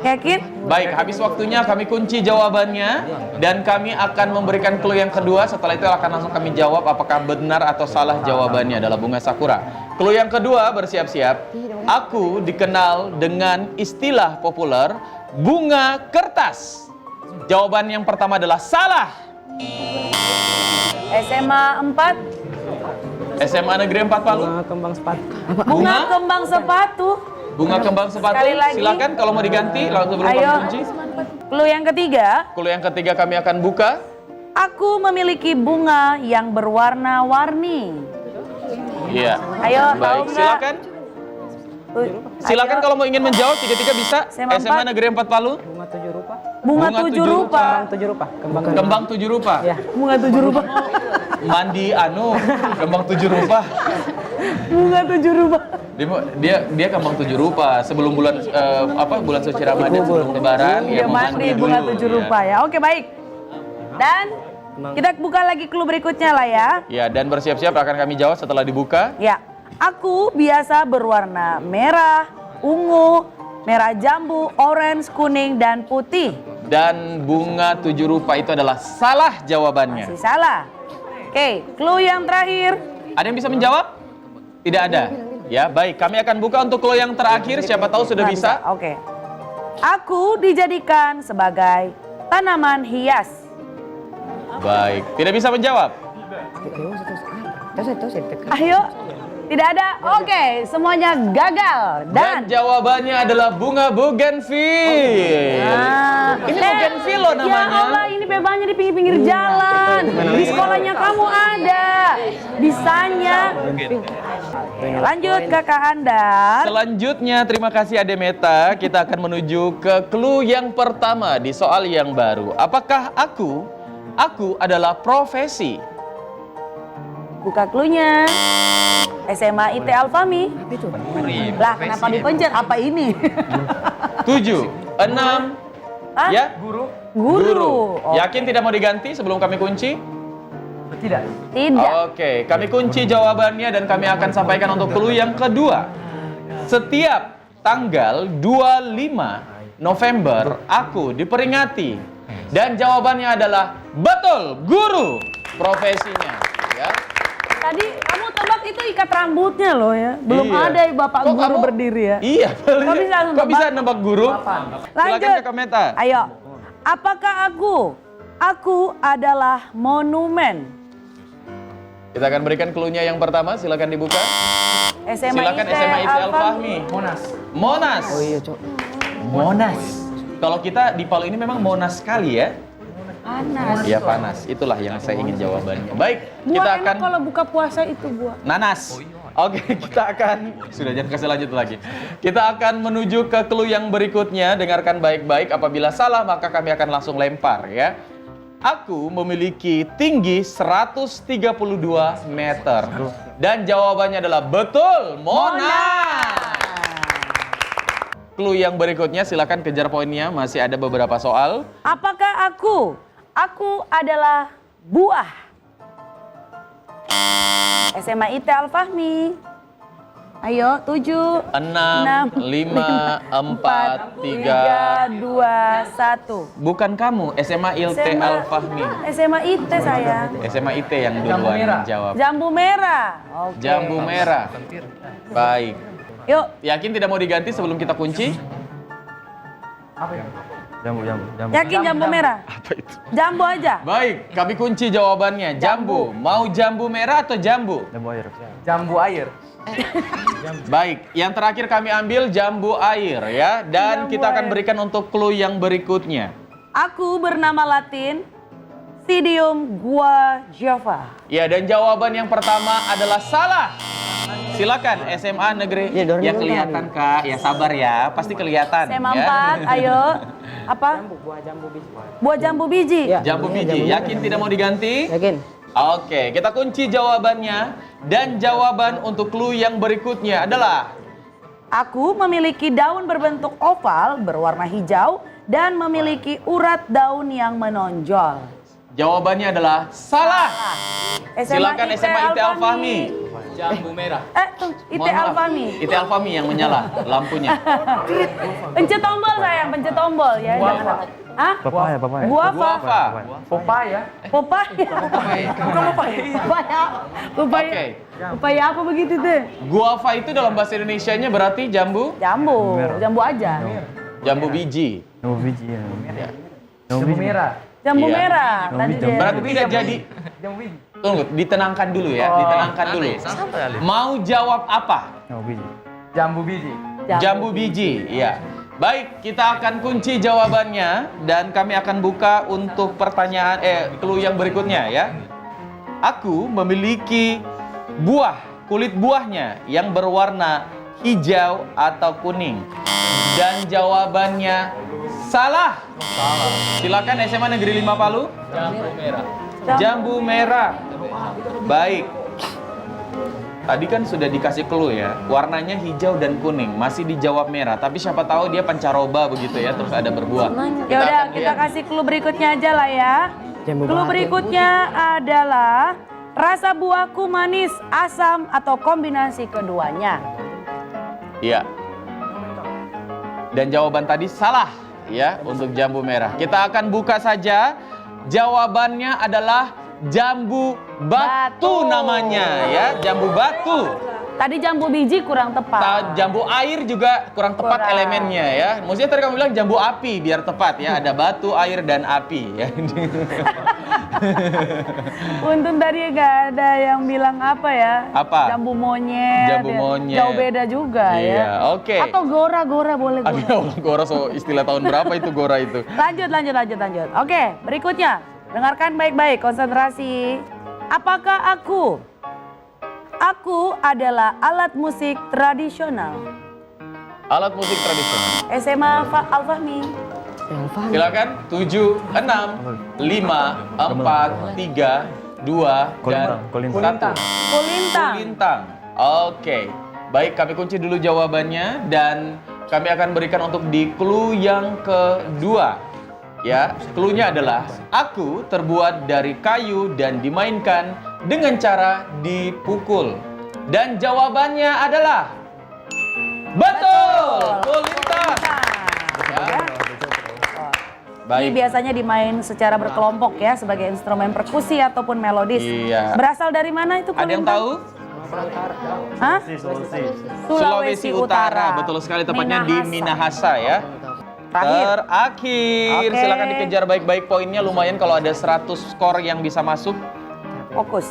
Yakin? Baik, habis waktunya kami kunci jawabannya dan kami akan memberikan clue yang kedua. Setelah itu akan langsung kami jawab apakah benar atau salah jawabannya adalah bunga sakura. Clue yang kedua, bersiap-siap. Aku dikenal dengan istilah populer bunga kertas. Jawaban yang pertama adalah salah. SMA 4, SMA Negeri 4 Palu. bunga kembang sepatu. Bunga kembang sepatu. Sekali lagi. Silakan kalau mau diganti langsung sebelum kami Ayo. kunci. Clue yang ketiga, Clue yang ketiga kami akan buka. aku memiliki bunga yang berwarna-warni. Iya. Ayo, tahu Baik, nggak? silakan. Silakan kalau mau ingin menjawab tiga-tiga bisa. SMA SMA Negeri 4 Palu. Bunga Bunga 7 tujuh rupa. Kembang 7 rupa. Bunga 7 rupa. Mandi kembang 7 rupa. Bunga 7 rupa. Dia kembang 7 rupa sebelum bulan bulan suci Ramadan sebelum lebaran Dia mau mandi dulu, bunga 7 rupa ya. Oke, baik. Dan kita buka lagi clue berikutnya lah ya. Ya, dan bersiap-siap akan kami jawab setelah dibuka. Ya, aku biasa berwarna merah, ungu, merah jambu, orange, kuning, dan putih. Dan bunga 7 rupa itu adalah salah jawabannya. Masih salah. Oke, clue yang terakhir. Ada yang bisa menjawab? Tidak ada. Ya, baik. Kami akan buka untuk clue yang terakhir. Siapa tahu sudah Nggak bisa. Oke. Aku dijadikan sebagai tanaman hias. Baik. Tidak bisa menjawab? Ayo. Tidak ada? Oke, semuanya gagal. Dan jawabannya adalah bunga bougainville. Ini bougainville loh Ya namanya. Allah, ini bebanya di pinggir-pinggir jalan. Di sekolahnya kamu ada. Bisanya. Oke, lanjut kakak Anda. Selanjutnya, terima kasih Ade Meta. Kita akan menuju ke clue yang pertama di soal yang baru. Apakah aku adalah profesi? Buka cluenya. SMA IT Alfami. Lah, kenapa dipencet? Apa ini? 7, 6, Hah? ya? Guru. Oh, Yakin tidak mau diganti sebelum kami kunci? tidak. Oke, kami kunci jawabannya dan kami akan sampaikan untuk clue yang kedua. Setiap tanggal 25 November aku diperingati. Dan jawabannya adalah betul, guru profesinya. Ya. Tadi kamu tebak itu ikat rambutnya loh ya. Belum Iya. ada bapak Kok guru kamu- berdiri ya. Iya, Kok bisa kok nebak? bisa nebak guru? Silakan Lanjut. Kakak Meta. Ayo. Apakah aku? Aku adalah monumen. Kita akan berikan clue-nya yang pertama, silakan dibuka. SMA Silakan IT SMA IT Al Al-Fahmi. Monas. Oh iya, Cok. Monas. Kalau kita di Palu ini memang Monas sekali ya. Panas. Iya, panas. Itulah yang saya ingin jawabannya. Baik, Buah kita enak akan kalau buka puasa itu buah. nanas. Oke, kita akan sudah jangan kasih lanjut lagi. Kita akan menuju ke clue yang berikutnya. Dengarkan baik-baik. Apabila salah maka kami akan langsung lempar ya. Aku memiliki tinggi 132 meter. Dan jawabannya adalah betul, Monas. Clue yang berikutnya silakan kejar poinnya. Masih ada beberapa soal. Apakah aku? Aku adalah buah. SMA IT Al-Fahmi. Ayo, 7, 6, 5, 4, 3. 2, 1. Bukan kamu, SMA ILT Al-Fahmi. SMA IT saya. SMA IT yang duluan jawab. Jambu merah. Oke. Jambu merah. Baik. Yuk, Yakin tidak mau diganti sebelum kita kunci? Jambu. yakin jambu merah? Apa itu? Jambu aja. Baik, kami kunci jawabannya. Jambu. Mau jambu merah atau jambu? Jambu air. Jambu air. Baik, yang terakhir kami ambil jambu air ya. Dan kita akan berikan untuk clue yang berikutnya. Aku bernama Latin Sidium guajava. Ya, dan jawaban yang pertama adalah salah. Silakan SMA Negeri. Ya, dorong Ya dulu, kelihatan Kak, ya sabar ya, pasti kelihatan. SMA ya. 4, ayo. Apa? Buah jambu biji. Jambu biji. Yakin tidak mau diganti? Yakin? Oke, kita kunci jawabannya. Dan jawaban untuk clue yang berikutnya adalah Aku memiliki daun berbentuk oval berwarna hijau dan memiliki urat daun yang menonjol? Jawabannya adalah salah. Silakan IT SMA IT Al-Fahmi. Jambu merah. IT Mohon maaf. Al-Fahmi. IT Al-Fahmi yang menyala lampunya. Pencet tombol sayang, pencet tombol ya. Jangan. Hah? Papaya, papaya. Guava. Guava. Popaya. Popaya. Bukan popaya. Popaya. Popaya. Oke. Popaya apa begitu tuh? Guava itu dalam bahasa Indonesianya berarti jambu? Jambu. Jambu aja. Jambu biji. Jambu biji ya. Jambu merah. Jambu Iya. merah. Jambu Tadi hijau. dia. Berarti tidak jadi. Jambu biji. Tunggu, ditenangkan dulu ya, ditenangkan dulu. Mau jawab apa? Jambu biji. Jambu biji. Jambu biji, iya. Baik, kita akan kunci jawabannya dan kami akan buka untuk pertanyaan clue yang berikutnya ya. Aku memiliki buah, kulit buahnya yang berwarna hijau atau kuning. Dan jawabannya salah. Silakan SMA Negeri 5 Palu. Jambu merah. Jambu merah. Baik. Tadi kan sudah dikasih clue ya, warnanya hijau dan kuning, masih dijawab merah. Tapi siapa tahu dia pancaroba begitu ya, terus ada berbuah. Ya udah, akan kita lihat. kasih clue berikutnya aja lah ya. Clue berikutnya adalah rasa buahku manis, asam atau kombinasi keduanya. Iya. Dan jawaban tadi salah ya untuk jambu merah. Kita akan buka saja. Jawabannya adalah jambu batu namanya ya, jambu batu. Tadi jambu biji kurang tepat. Jambu air juga kurang tepat Kurang. elemennya ya. Maksudnya tadi kamu bilang jambu api biar tepat ya, ada batu, air dan api ya. Untung tadi gak ada yang bilang apa ya? Apa? Jambu monyet. Jambu ya. monyet. Jauh beda juga ya. Iya, oke. Atau gora boleh gora. Aduh, gora so istilah tahun berapa itu gora itu? Lanjut. Oke, berikutnya. Dengarkan baik-baik, konsentrasi. Apakah aku adalah alat musik tradisional? Alat musik tradisional. SMA Al-Fahmi. Silakan 7, 6, 5, 4, 3, 2 dan Kolintang. 1. Kulintang. Kulintang. Oke. Baik, kami kunci dulu jawabannya dan kami akan berikan untuk di clue yang kedua. Ya, clue-nya adalah aku terbuat dari kayu dan dimainkan dengan cara dipukul. Dan jawabannya adalah betul, kulintang. Ya. Ini Baik. biasanya dimain secara berkelompok ya sebagai instrumen perkusi ataupun melodis. Iya. Berasal dari mana itu Ada yang kulintang? tahu? Hah? Sulawesi Utara. Betul sekali, tepatnya di Minahasa ya. Terakhir, Oke. silakan dikejar baik-baik poinnya, lumayan kalau ada 100 skor yang bisa masuk. Fokus.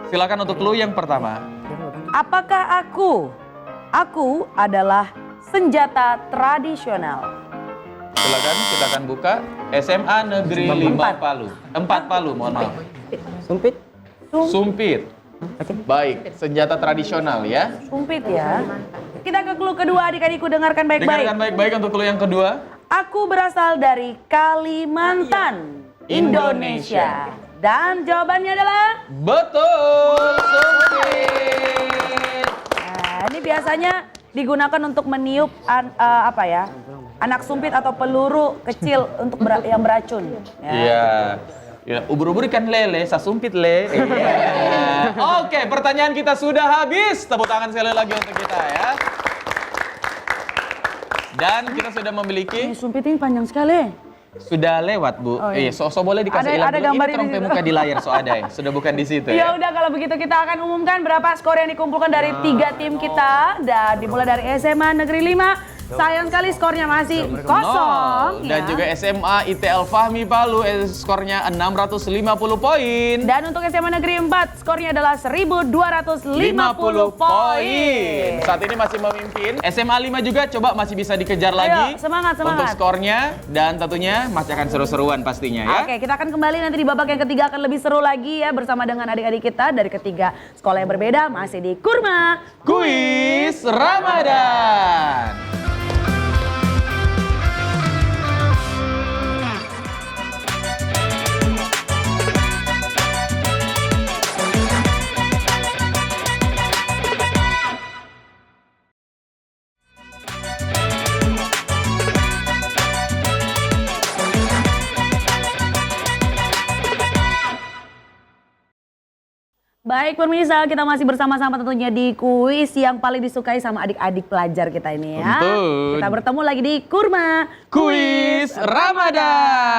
Silakan untuk clue yang pertama. Apakah aku adalah senjata tradisional? Silakan, kita akan buka SMA Negeri 5 Palu. 4 Palu, mohon maaf. Sumpit. Baik, senjata tradisional ya. Sumpit ya. Kita ke clue kedua, adik-adikku dengarkan baik-baik. Dengarkan baik-baik untuk clue yang kedua. Aku berasal dari Kalimantan, Indonesia. Dan jawabannya adalah Betul, sumpit. nah, ini biasanya digunakan untuk meniup anak sumpit atau peluru kecil untuk yang beracun. Ya. Iya. Ya, ubur-ubur ikan lele, sasumpit le. Iya. Oke, pertanyaan kita sudah habis. Tepuk tangan sekali lagi untuk kita ya. Dan kita sudah memiliki, Ini sumpit ini panjang sekali. sudah lewat Bu. Oh, iya. So boleh dikasih Ada ilang dulu. gambar Ini di trompet situ. muka di layar so ada ya. Sudah bukan di situ Ya ya. udah kalau begitu kita akan umumkan berapa skor yang dikumpulkan dari 3 tim kita dan dimulai dari SMA Negeri 5. Sayang sekali skornya masih kosong. Dan ya. juga SMA IT Al-Fahmi Palu skornya 650 poin. Dan untuk SMA Negeri 4 skornya adalah 1250 poin. Saat ini masih memimpin. SMA 5 juga coba masih bisa dikejar lagi. semangat. Untuk skornya dan tentunya masih akan seru-seruan pastinya ya. Oke, kita akan kembali nanti di babak yang ketiga akan lebih seru lagi ya bersama dengan adik-adik kita dari ketiga sekolah yang berbeda masih di Kurma Kuis Ramadan. Baik pemirsa, kita masih bersama-sama tentunya di kuis yang paling disukai sama adik-adik pelajar kita ini ya. Betul. Kita bertemu lagi di Kurma Kuis Ramadan.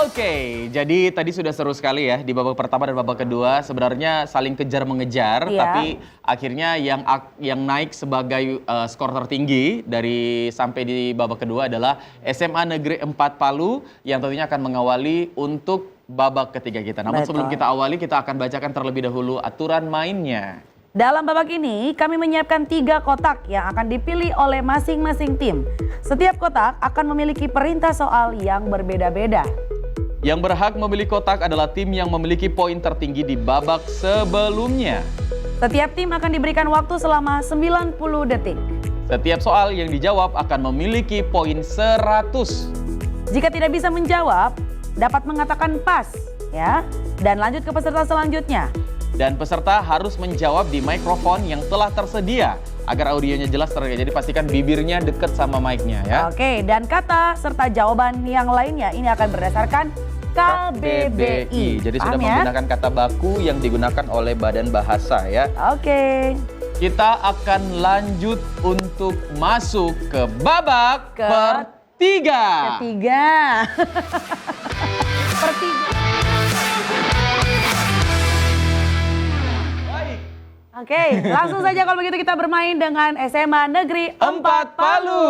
Oke, jadi tadi sudah seru sekali ya di babak pertama dan babak kedua. Sebenarnya saling kejar-mengejar, Iya. tapi akhirnya yang naik sebagai skor tertinggi dari sampai di babak kedua adalah SMA Negeri 4 Palu yang tentunya akan mengawali untuk babak ketiga kita. Namun Betul. sebelum kita awali, kita akan bacakan terlebih dahulu aturan mainnya. Dalam babak ini, kami menyiapkan 3 kotak yang akan dipilih oleh masing-masing tim. Setiap kotak akan memiliki perintah soal yang berbeda-beda. Yang berhak memilih kotak adalah tim yang memiliki poin tertinggi di babak sebelumnya. Setiap tim akan diberikan waktu selama 90 detik. Setiap soal yang dijawab akan memiliki poin 100. Jika tidak bisa menjawab, dapat mengatakan pas, ya. Dan lanjut ke peserta selanjutnya. Dan peserta harus menjawab di mikrofon yang telah tersedia agar audionya jelas terlihat. Jadi pastikan bibirnya dekat sama mic-nya ya. Oke, dan kata serta jawaban yang lainnya ini akan berdasarkan KBBI. Jadi Paham sudah ya? menggunakan kata baku yang digunakan oleh Badan Bahasa ya. Oke. Kita akan lanjut untuk masuk ke babak ketiga. Ketiga. Pertiga. Baik. Oke, langsung saja kalau begitu kita bermain dengan SMA Negeri 4 Palu.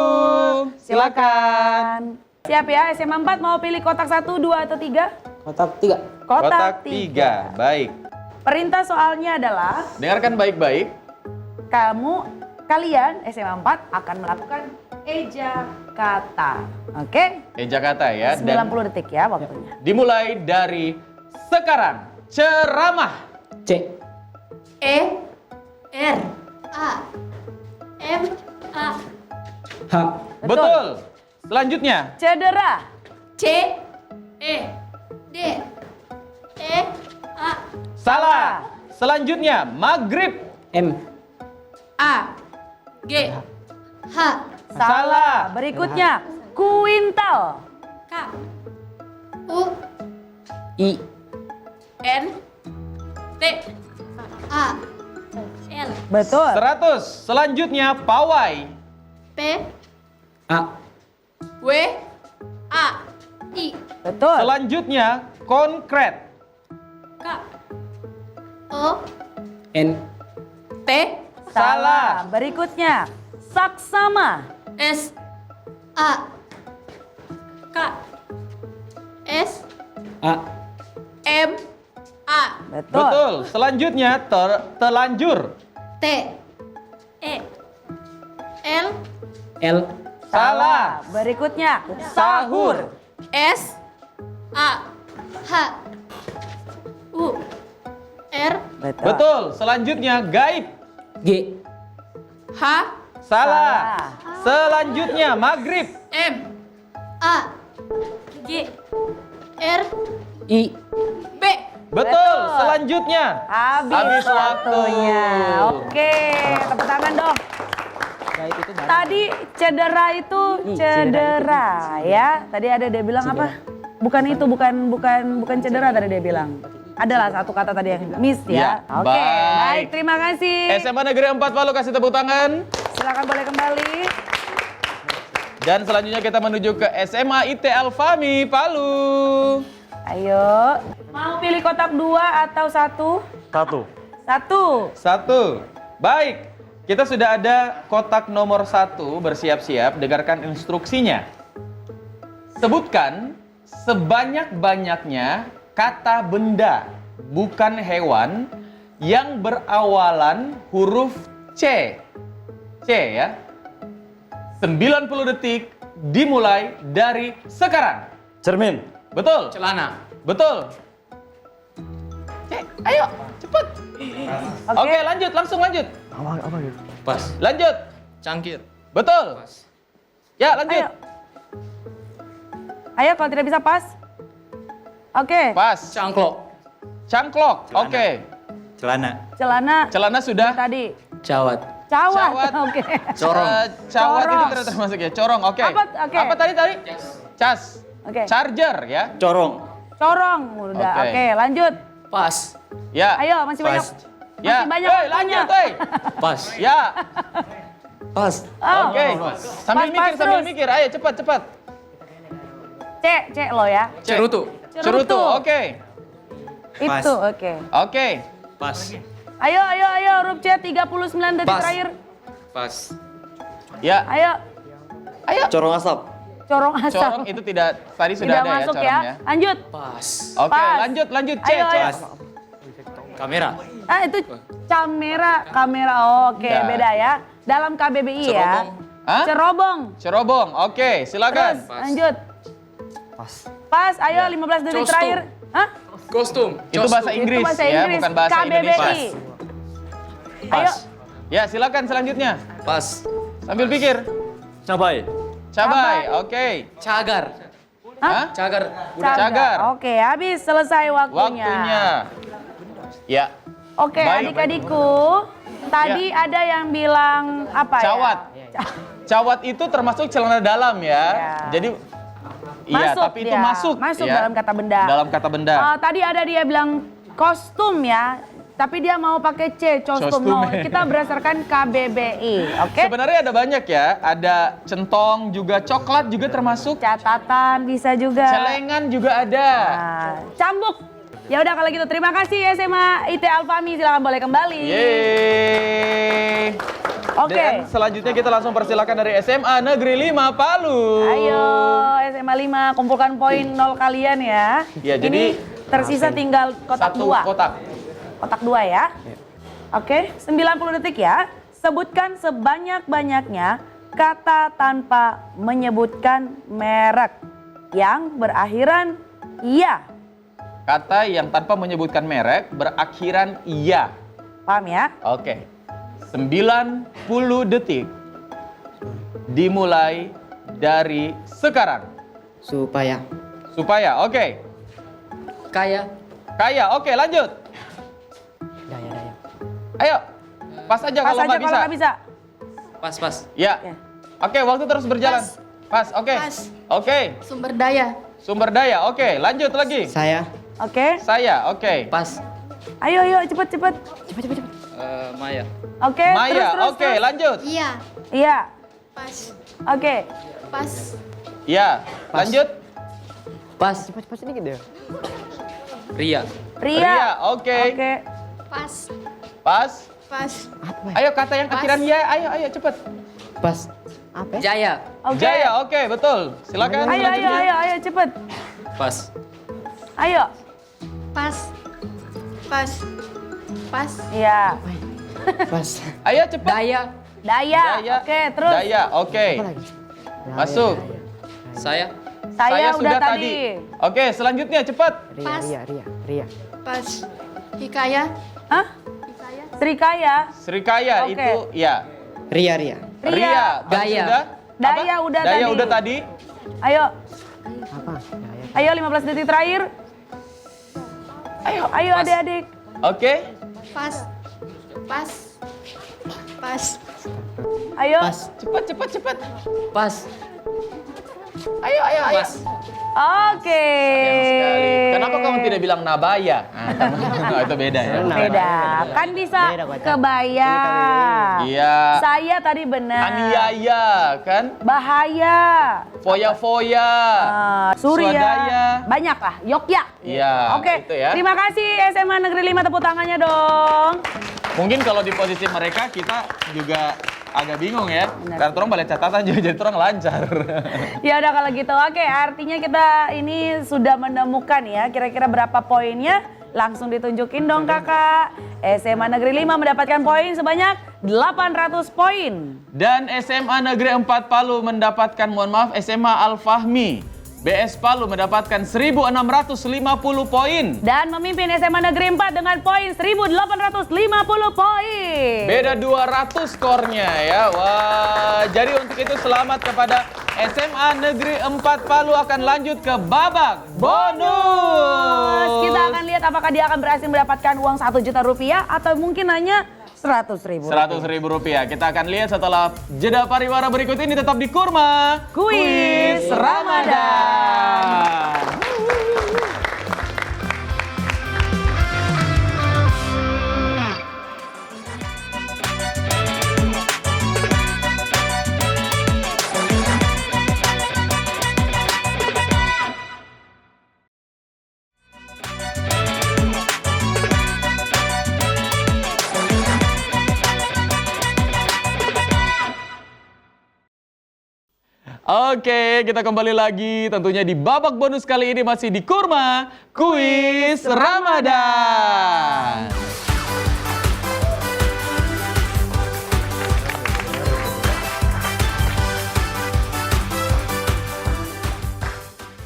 Silakan. Siap ya, SMA 4 mau pilih kotak 1, 2, atau 3? Kotak 3. Kotak 3. Baik. Perintah soalnya adalah Dengarkan baik-baik. kalian SMA 4 akan melakukan eja kata. Oke? Eja kata ya. 90 detik ya waktunya. Dimulai dari sekarang. Ceramah. C. E R A M A H. Betul. Selanjutnya. Cedera. C E D E A Salah. Selanjutnya. Maghrib. M. A G H Salah. Berikutnya, kuintal. K U I. N T A L Betul. 100. Selanjutnya. Pawai. P A. W A I Betul. Selanjutnya. Konkret. K O N. T Salah. Berikutnya, saksama. S A K S A. M A Betul. Betul. Selanjutnya. Telanjur. T E L L. Salah. Berikutnya, sahur. S A H U R Betul. Betul. Selanjutnya. Gaib. G. H Salah. Selanjutnya. Maghrib. M A G R I. B Betul. Betul. Selanjutnya. Habis waktunya. Oke, tepuk tangan dong. Tadi cedera itu cedera ya. Tadi ada dia bilang apa? Bukan itu, bukan cedera tadi dia bilang. Adalah satu kata tadi yang miss ya. Ya, Oke, baik. baik, terima kasih. SMA Negeri 4 Palu kasih tepuk tangan. Silakan boleh kembali. Dan selanjutnya kita menuju ke SMA IT Alfami Palu. Ayo. Mau pilih kotak 2 atau 1? 1. 1. 1. Baik, kita sudah ada kotak nomor 1 bersiap-siap. Dengarkan instruksinya. Sebutkan sebanyak-banyaknya kata benda, bukan hewan, yang berawalan huruf C. C ya. 90 detik dimulai dari sekarang. Cermin. Betul. Celana. Betul. C, ayo cepet. Oke, lanjut, langsung lanjut. Apa gitu? Pas. Lanjut. Cangkir. Betul. Ya, lanjut. Ayo kalau tidak bisa pas. Oke. Pas. Cangklok. Cangklok. Oke. Celana. Celana Celana sudah. tadi. Cawat. Cawat. Oke. Corong. Cawat itu Corong. tidak termasuk ya. Corong, oke. Oke. Apa tadi? Cas. Oke. Charger ya. Corong. Corong udah. Oke. Oke, lanjut. Pas. Ya. Ayo, masih banyak. Pas. Ya. Masih banyak Hei, waktunya. lanjut, hei. Pas. Ya. Pas. Oh. Oke. Sambil Pas mikir, sambil terus. mikir. Ayo cepat. C lo ya. Cerutu. Cerutu, oke. Pas. Itu, oke. Oke. Pas. Ayo, huruf C 39 detik Pas. terakhir. Pas. Ya. Ayo, Corong asap. corong asap. Corong itu tidak, tadi sudah Tidak ada ya masuk corong ya. ya. Lanjut. Pas. Oke, Pas. lanjut. C, Ayo, C. ayo. Kamera. Itu kamera. Oh, oke, Ya. beda ya. Dalam KBBI ya. Cerobong. Hah? Cerobong. Cerobong, oke, silakan. Terus, lanjut. Pas, ayo 15 detik Costum. terakhir. Hah? Kostum. Itu bahasa Inggris, Itu bahasa ya, Inggris. bukan bahasa KBBI. Indonesia. Ayo, Ya, silakan selanjutnya. Pas. Sambil pikir. Cabai. Cabai, oke. Cagar. Hah? Cagar. Cagar. Oke, habis selesai waktunya. Waktunya. Ya. Oke, Baik. adik-adikku. Tadi ada yang bilang apa Cawat. ya? Cawat itu termasuk celana dalam ya. Ya. Jadi iya, Masuk tapi itu dia. masuk Masuk ya. dalam kata benda. Dalam kata benda. Tadi ada dia bilang kostum ya, tapi dia mau pakai C, kostum. Kostum. No, kita berdasarkan KBBI, oke? Sebenarnya ada banyak ya. Ada centong juga, coklat juga termasuk. Catatan bisa juga. Celengan juga ada. Nah, cambuk. Ya udah kalau gitu terima kasih SMA IT Alfami, silakan boleh kembali. Yeay. Oke. Dan selanjutnya kita langsung persilakan dari SMA Negeri 5 Palu. Ayo SMA 5 kumpulkan poin 0 kalian ya. Ya, Ini jadi tersisa tinggal kotak satu 2. kotak. Kotak 2 ya. Oke, 90 detik ya. Sebutkan sebanyak-banyaknya kata tanpa menyebutkan merek yang berakhiran iya. Kata yang tanpa menyebutkan merek berakhiran iya. Paham ya? Oke. 90 detik dimulai dari sekarang. Supaya. Supaya, oke. Kaya. Kaya, oke, lanjut. Daya. Ayo. Pas aja Pas kalau aja nggak kalau bisa. nggak bisa. Ya. Pas. Oke. Oke, waktu terus berjalan. Pas, oke. Pas. Oke. Sumber daya. Sumber daya, oke. Lanjut lagi. Saya. Oke. Saya, oke. Pas. Ayo cepet. Maya. Oke. Maya, terus, oke, terus. lanjut. Iya. Iya. Pas. Oke. Pas. Ya, lanjut. Pas. Cepat sedikit deh. Ria. Ria. Oke. Oke. Pas. Pas. Pas. Apa ya? Ayo kata yang Pas. akhiran ya, ayo cepet. Pas. Apa ya? Jaya. Oke. Jaya, oke, betul. Silakan Ayo selanjutnya. cepet. Pas. Ayo. Pas. Pas. Pas. Iya. Pas. Ayo cepet. Daya. Daya. Oke, terus. Daya, oke. Apa lagi? Masuk. Saya. Saya udah tadi. Oke, selanjutnya cepat. Pas. Ria. Pas. Hikayah. Hah? Hikayah. Srikaya. Srikaya Oke. itu ya. Ria. Ria. Tadi Daya. sudah? Daya Apa? udah Daya tadi. udah tadi. Ayo. Apa? Daya. Ayo 15 detik terakhir. Ayo Pas. adik-adik. Oke. Pas. Pas. Pas. Ayo. Pas. Cepat. Pas. Ayo. Pas. Oke. Sayang sekali. Kenapa kamu tidak bilang nabaya? Nah, itu beda ya. Beda. Kan bisa Beda, Kocak. kebaya. Iya. Saya tadi benar. Aniaya kan? Bahaya. Foya-foya. Surya. Swadaya. Banyak lah. Yogya. Iya, Oke. itu ya. Terima kasih SMA Negeri 5, tepuk tangannya dong. Mungkin kalau di posisi mereka kita juga agak bingung ya. Benar. Karena orang balik catatan juga jadi orang lancar. Ya udah kalau gitu. Oke, artinya kita ini sudah menemukan ya kira-kira berapa poinnya. Langsung ditunjukin dong kakak. SMA Negeri 5 mendapatkan poin sebanyak 800 poin. Dan SMA Negeri 4 Palu mendapatkan, mohon maaf, SMA Al-Fahmi BS Palu mendapatkan 1.650 poin. Dan memimpin SMA Negeri 4 dengan poin 1.850 poin. Beda 200 skornya ya. Wah, jadi untuk itu selamat kepada SMA Negeri 4 Palu akan lanjut ke babak bonus. Kita akan lihat apakah dia akan berhasil mendapatkan uang 1 juta rupiah atau mungkin hanya 100.000. 100.000 rupiah. Kita akan lihat setelah jeda pariwara berikut ini, tetap di Kurma Kuis Ramadan. Oke, kita kembali lagi tentunya di babak bonus kali ini masih di Kurma Kuis Ramadan.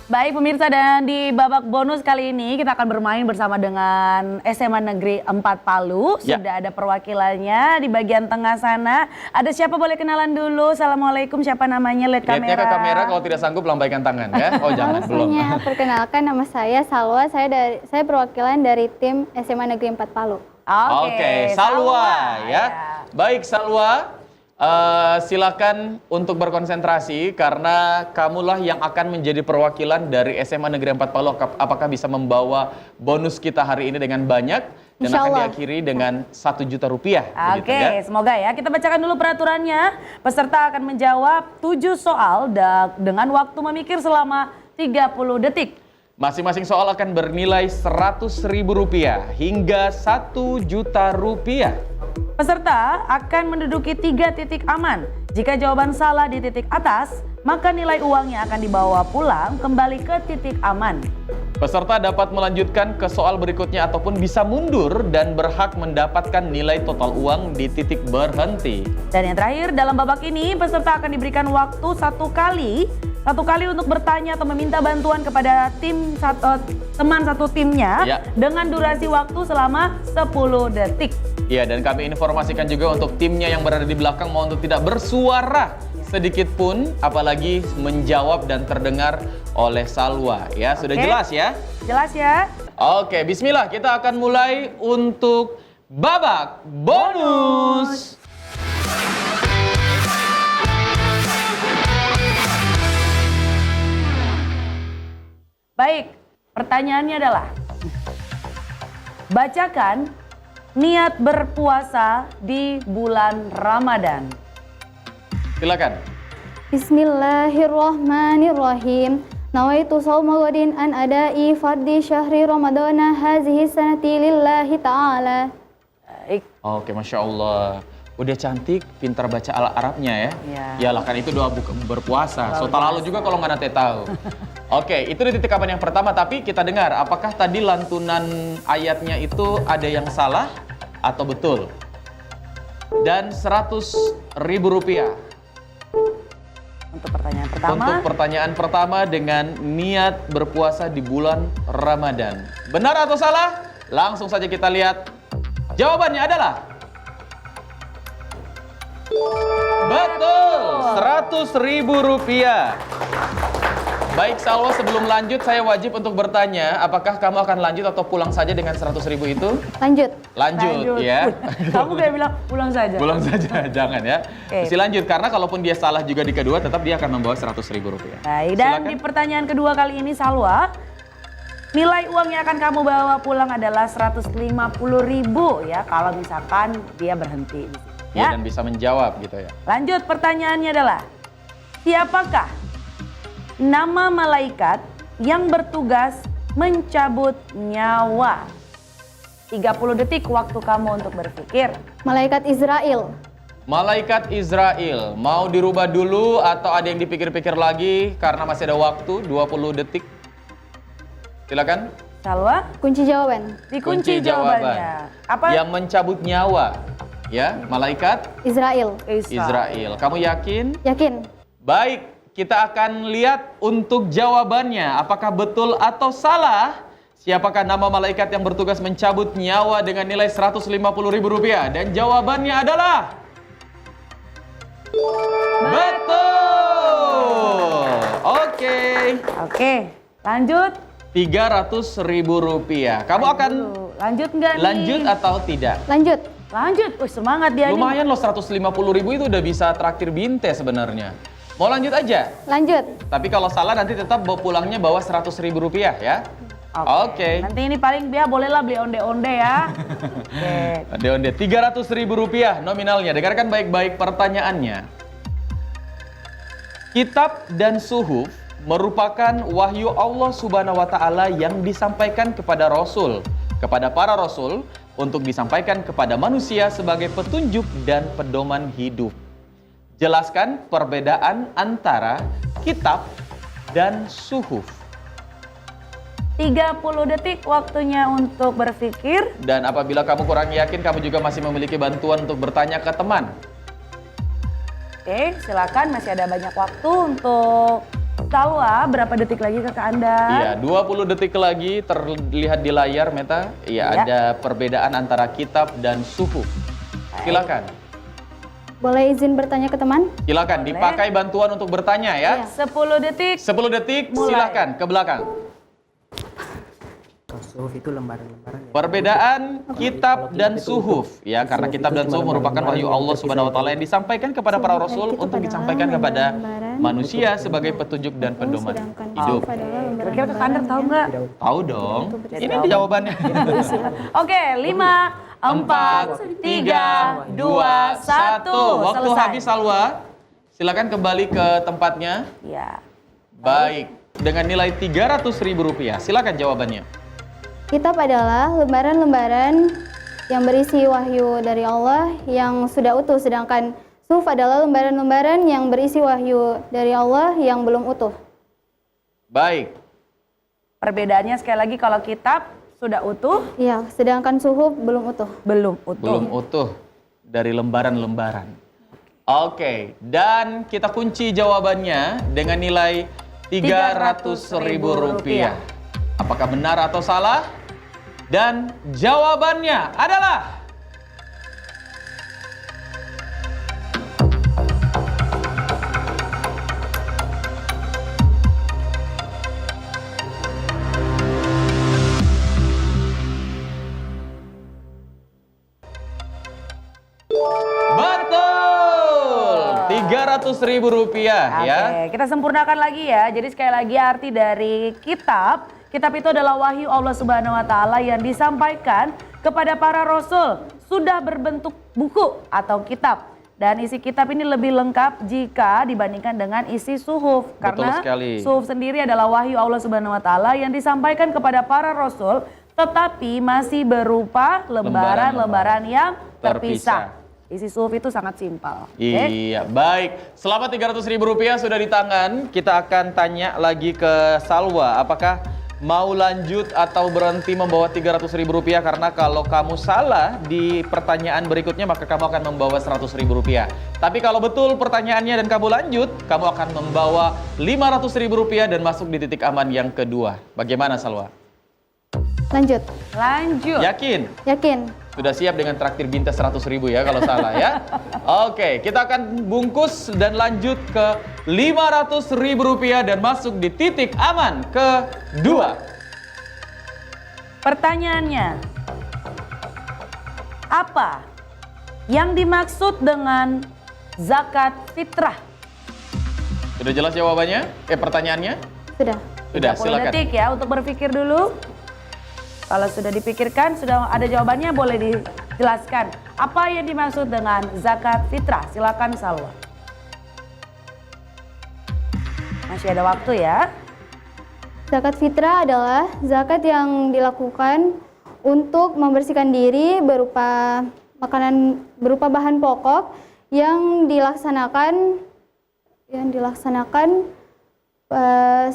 Baik pemirsa, dan di babak bonus kali ini kita akan bermain bersama dengan SMA Negeri 4 Palu. Ya. Sudah ada perwakilannya di bagian tengah sana. Ada siapa, boleh kenalan dulu? Assalamualaikum, siapa namanya? Lihat kamera. Lihatnya ke kamera, kalau tidak sanggup lambaikan tangan ya. Oh jangan, belum. Semuanya, perkenalkan nama saya Salwa. Saya perwakilan dari tim SMA Negeri 4 Palu. Oke, Salwa ya. Baik Salwa, silakan untuk berkonsentrasi karena kamulah yang akan menjadi perwakilan dari SMA Negeri 4 Palu. Apakah bisa membawa bonus kita hari ini dengan banyak dan Insya akan Allah. diakhiri dengan 1 juta rupiah. Oke, begitu ya? semoga ya. Kita bacakan dulu peraturannya. Peserta akan menjawab 7 soal dengan waktu memikir selama 30 detik. Masing-masing soal akan bernilai Rp100.000 hingga Rp1 juta. Peserta akan menduduki 3 titik aman. Jika jawaban salah di titik atas, maka nilai uangnya akan dibawa pulang kembali ke titik aman. Peserta dapat melanjutkan ke soal berikutnya ataupun bisa mundur dan berhak mendapatkan nilai total uang di titik berhenti. Dan yang terakhir, dalam babak ini peserta akan diberikan waktu satu kali untuk bertanya atau meminta bantuan kepada teman satu timnya Ya. dengan durasi waktu selama 10 detik. Ya, dan kami informasikan juga untuk timnya yang berada di belakang mau untuk tidak bersuara sedikit pun, apalagi menjawab dan terdengar oleh Salwa. Ya, sudah Oke. jelas ya? Jelas ya? Oke, bismillah, kita akan mulai untuk babak bonus. Baik, pertanyaannya adalah bacakan niat berpuasa di bulan Ramadan. Silakan. Bismillahirrahmanirrahim. Nawaitu shauma ghadin an adai fardhi syahri ramadana hazihi sanati lillahi ta'ala. Baik. Oke, Masya Allah. Udah cantik, pintar baca Arabnya ya. Iya. Yalah, kan itu doa buka berpuasa. So lalu juga kalau nggak nanti tahu. Oke, itu di titik kapan yang pertama, tapi kita dengar apakah tadi lantunan ayatnya itu ada yang salah atau betul? Dan Rp100.000 Untuk pertanyaan pertama. untuk pertanyaan pertama dengan niat berpuasa di bulan Ramadan. Benar atau salah? Langsung saja kita lihat. Jawabannya adalah betul, Rp100.000. Baik Salwa, sebelum lanjut saya wajib untuk bertanya, apakah kamu akan lanjut atau pulang saja dengan 100.000 itu? Lanjut. Lanjut, ya. Kamu kayak bilang pulang saja. Pulang saja, jangan ya. Oke. Mesti lanjut, karena kalaupun dia salah juga di kedua, tetap dia akan membawa Rp100.000. Baik, dan Silakan. di pertanyaan kedua kali ini Salwa, nilai uang yang akan kamu bawa pulang adalah Rp150.000 ya, kalau misalkan dia berhenti di sini. Ya, Ya. dan bisa menjawab gitu ya. Lanjut, pertanyaannya adalah siapakah nama malaikat yang bertugas mencabut nyawa? 30 detik waktu kamu untuk berpikir. Malaikat Israel. Malaikat Israel, mau dirubah dulu atau ada yang dipikir-pikir lagi karena masih ada waktu 20 detik? Silakan. Salwa, Kunci jawaban. dikunci jawabannya. Apa? Yang mencabut nyawa, ya, malaikat Israel. Israel. Kamu yakin? Yakin? Baik, kita akan lihat untuk jawabannya. Apakah betul atau salah? Siapakah nama malaikat yang bertugas mencabut nyawa dengan nilai Rp150.000? Dan jawabannya adalah betul. Oke. Oke, lanjut. Rp300.000. Kamu akan Lanjut nggak nih? lanjut atau tidak? Lanjut. Lanjut, semangat dia nih. Lumayan loh 150.000 itu udah bisa traktir Binte sebenarnya. Mau lanjut aja? Lanjut. Tapi kalau salah nanti tetap bawa pulangnya bawa 100.000 rupiah ya. Oke. Nanti ini paling dia bolehlah beli onde-onde ya. Oke. Onde-onde 300.000 rupiah nominalnya. Dengarkan baik-baik pertanyaannya. Kitab dan suhuf merupakan wahyu Allah Subhanahu wa taala yang disampaikan kepada Rasul, kepada para rasul untuk disampaikan kepada manusia sebagai petunjuk dan pedoman hidup. Jelaskan perbedaan antara kitab dan suhuf. 30 detik waktunya untuk berpikir. Dan apabila kamu kurang yakin, kamu juga masih memiliki bantuan untuk bertanya ke teman. Oke, silakan, masih ada banyak waktu untuk Salwa. Berapa detik lagi ke Anda? Iya, 20 detik lagi terlihat di layar, Meta. Iya, ada perbedaan antara kitab dan suhuf. Silakan. Boleh izin bertanya ke teman? Silakan, dipakai bantuan untuk bertanya ya. 10 detik. 10 detik, Mulai. silakan ke belakang. Suhuf itu lembaran-lembaran. Perbedaan kitab dan suhuf, ya, karena kitab dan suhuf merupakan wahyu Allah Subhanahu wa taala yang disampaikan kepada para rasul untuk disampaikan kepada manusia sebagai petunjuk dan pedoman hidup. Kira-kira ke Anda tahu nggak? Tahu dong. Ini jawabannya. Oke, 5, 4, 3, 2, 1. Waktu habis, Salwa. Silakan kembali ke tempatnya. Ya. Baik, dengan nilai 300.000 rupiah. Silakan jawabannya. Kitab adalah lembaran-lembaran yang berisi wahyu dari Allah yang sudah utuh, sedangkan suhuf adalah lembaran-lembaran yang berisi wahyu dari Allah yang belum utuh. Baik. Perbedaannya sekali lagi, kalau kitab sudah utuh, Iya, sedangkan suhuf belum utuh. belum utuh. Belum utuh dari lembaran-lembaran. Oke, dan kita kunci jawabannya dengan nilai 300.000 rupiah. Apakah benar atau salah? Dan jawabannya adalah betul, 300.000 rupiah ya. Oke, kita sempurnakan lagi ya. Jadi sekali lagi arti dari kitab. Kitab itu adalah wahyu Allah Subhanahu wa taala yang disampaikan kepada para rasul, sudah berbentuk buku atau kitab. Dan isi kitab ini lebih lengkap jika dibandingkan dengan isi suhuf. Karena sekali. suhuf sendiri adalah wahyu Allah Subhanahu wa taala yang disampaikan kepada para rasul, tetapi masih berupa lembaran-lembaran yang terpisah. Isi suhuf itu sangat simpel. Iya, baik. Selama 300.000 rupiah sudah di tangan, kita akan tanya lagi ke Salwa. Apakah mau lanjut atau berhenti membawa 300.000 rupiah? Karena kalau kamu salah di pertanyaan berikutnya, maka kamu akan membawa 100.000 rupiah. Tapi kalau betul pertanyaannya dan kamu lanjut, kamu akan membawa 500.000 rupiah dan masuk di titik aman yang kedua. Bagaimana, Salwa? Lanjut. Lanjut. Yakin? Yakin. Sudah siap dengan traktir Binta 100.000 ya kalau salah ya. Oke, kita akan bungkus dan lanjut ke 500.000 rupiah dan masuk di titik aman kedua. Pertanyaannya, apa yang dimaksud dengan zakat fitrah? Sudah jelas jawabannya? Pertanyaannya? Sudah. Sudah, 30 silakan. detik ya untuk berpikir dulu. Kalau sudah dipikirkan, sudah ada jawabannya, boleh dijelaskan. Apa yang dimaksud dengan zakat fitrah? Silakan, Salwa. Masih ada waktu ya. Zakat fitrah adalah zakat yang dilakukan untuk membersihkan diri berupa makanan, berupa bahan pokok yang dilaksanakan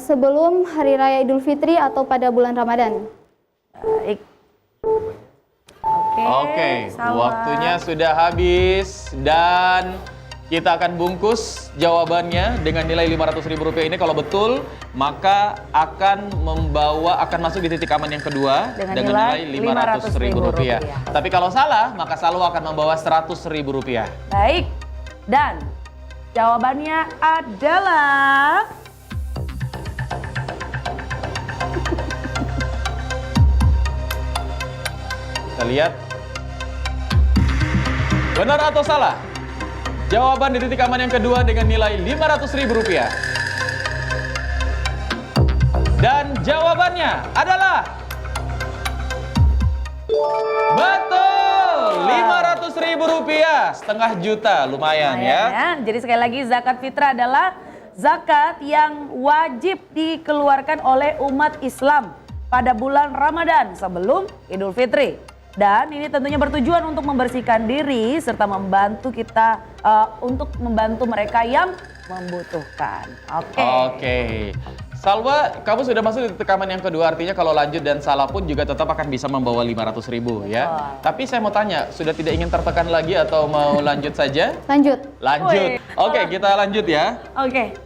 sebelum Hari Raya Idul Fitri atau pada bulan Ramadan. Baik. Oke, Salwa. waktunya sudah habis dan kita akan bungkus jawabannya dengan nilai 500.000 rupiah ini. Kalau betul, maka akan masuk di titik aman yang kedua dengan nilai 500.000 rupiah. Tapi kalau salah, maka Salwa akan membawa 100.000 rupiah. Baik, dan jawabannya adalah Kita lihat. Benar atau salah? Jawaban di titik aman yang kedua dengan nilai Rp500.000. Dan jawabannya adalah betul, Rp500.000, setengah juta, lumayan ya. Jadi sekali lagi zakat fitrah adalah zakat yang wajib dikeluarkan oleh umat Islam pada bulan Ramadan sebelum Idul Fitri. Dan ini tentunya bertujuan untuk membersihkan diri serta membantu kita untuk membantu mereka yang membutuhkan. Oke. Salwa, kamu sudah masuk di titik aman yang kedua, artinya kalau lanjut dan salah pun juga tetap akan bisa membawa 500.000 ya. Tapi saya mau tanya, sudah tidak ingin tertekan lagi atau mau lanjut saja? Lanjut. Lanjut. Oke, kita lanjut ya. Oke.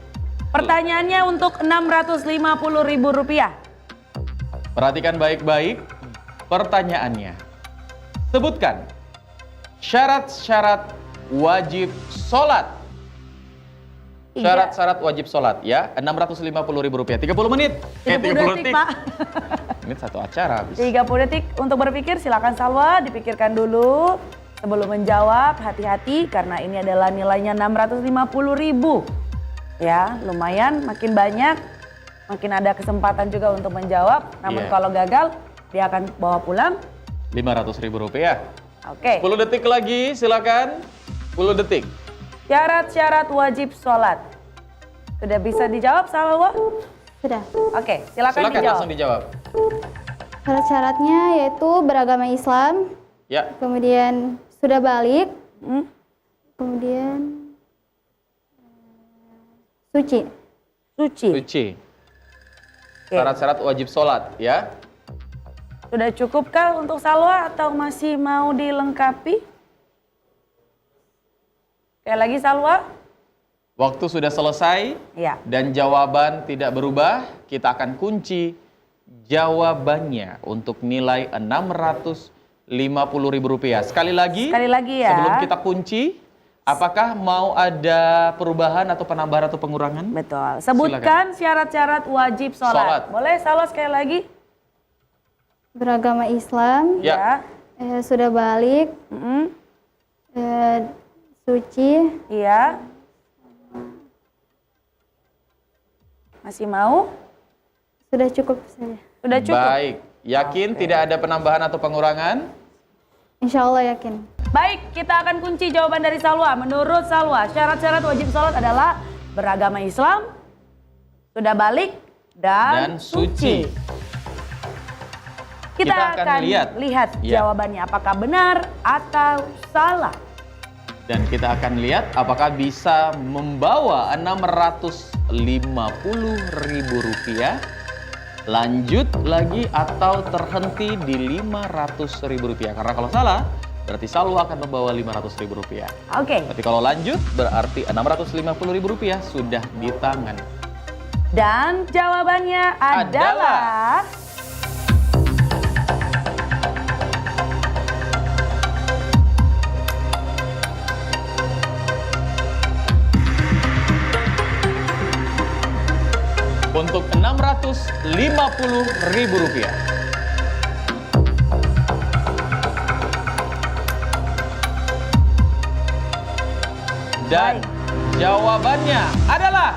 Pertanyaannya untuk Rp650.000. Perhatikan baik-baik pertanyaannya. Sebutkan syarat-syarat wajib sholat. Syarat-syarat wajib sholat ya, Rp650.000. 30 menit. 30 detik, Pak. Ini satu acara habis. 30 detik untuk berpikir, silakan Salwa dipikirkan dulu. Sebelum menjawab, hati-hati karena ini adalah nilainya Rp650.000. Ya, lumayan, makin banyak, makin ada kesempatan juga untuk menjawab. Namun kalau gagal, dia akan bawa pulang Rp500.000. Oke. 10 detik lagi, silakan. 10 detik. Syarat-syarat wajib sholat. Sudah bisa dijawab, Salwa? Sudah. Oke, silakan dijawab. Langsung dijawab. Syarat-syaratnya yaitu beragama Islam, Ya. kemudian sudah balik, kemudian suci. Suci. Suci. Syarat-syarat wajib sholat ya. Sudah cukupkah untuk Salwa atau masih mau dilengkapi? Sekali lagi Salwa. Waktu sudah selesai Ya. dan jawaban tidak berubah, kita akan kunci jawabannya untuk nilai Rp650.000. Sekali lagi ya. sebelum kita kunci, apakah mau ada perubahan atau penambahan atau pengurangan? Betul. Sebutkan syarat-syarat wajib sholat. Boleh Salwa sekali lagi? Beragama Islam, Ya. sudah balik, suci, Iya. Masih mau? sudah cukup saja. Sudah cukup? Baik. Yakin tidak ada penambahan atau pengurangan? Insya Allah yakin. Baik, kita akan kunci jawaban dari Salwa. Menurut Salwa, syarat-syarat wajib sholat adalah beragama Islam, sudah balik, dan suci. Kita akan lihat Ya. jawabannya apakah benar atau salah. Dan kita akan lihat apakah bisa membawa Rp650.000, lanjut lagi atau terhenti di Rp500.000. Karena kalau salah, berarti Salwa akan membawa Rp500.000. Oke. Tapi kalau lanjut, berarti Rp650.000 sudah di tangan. Dan jawabannya adalah untuk Rp650.000. Dan jawabannya adalah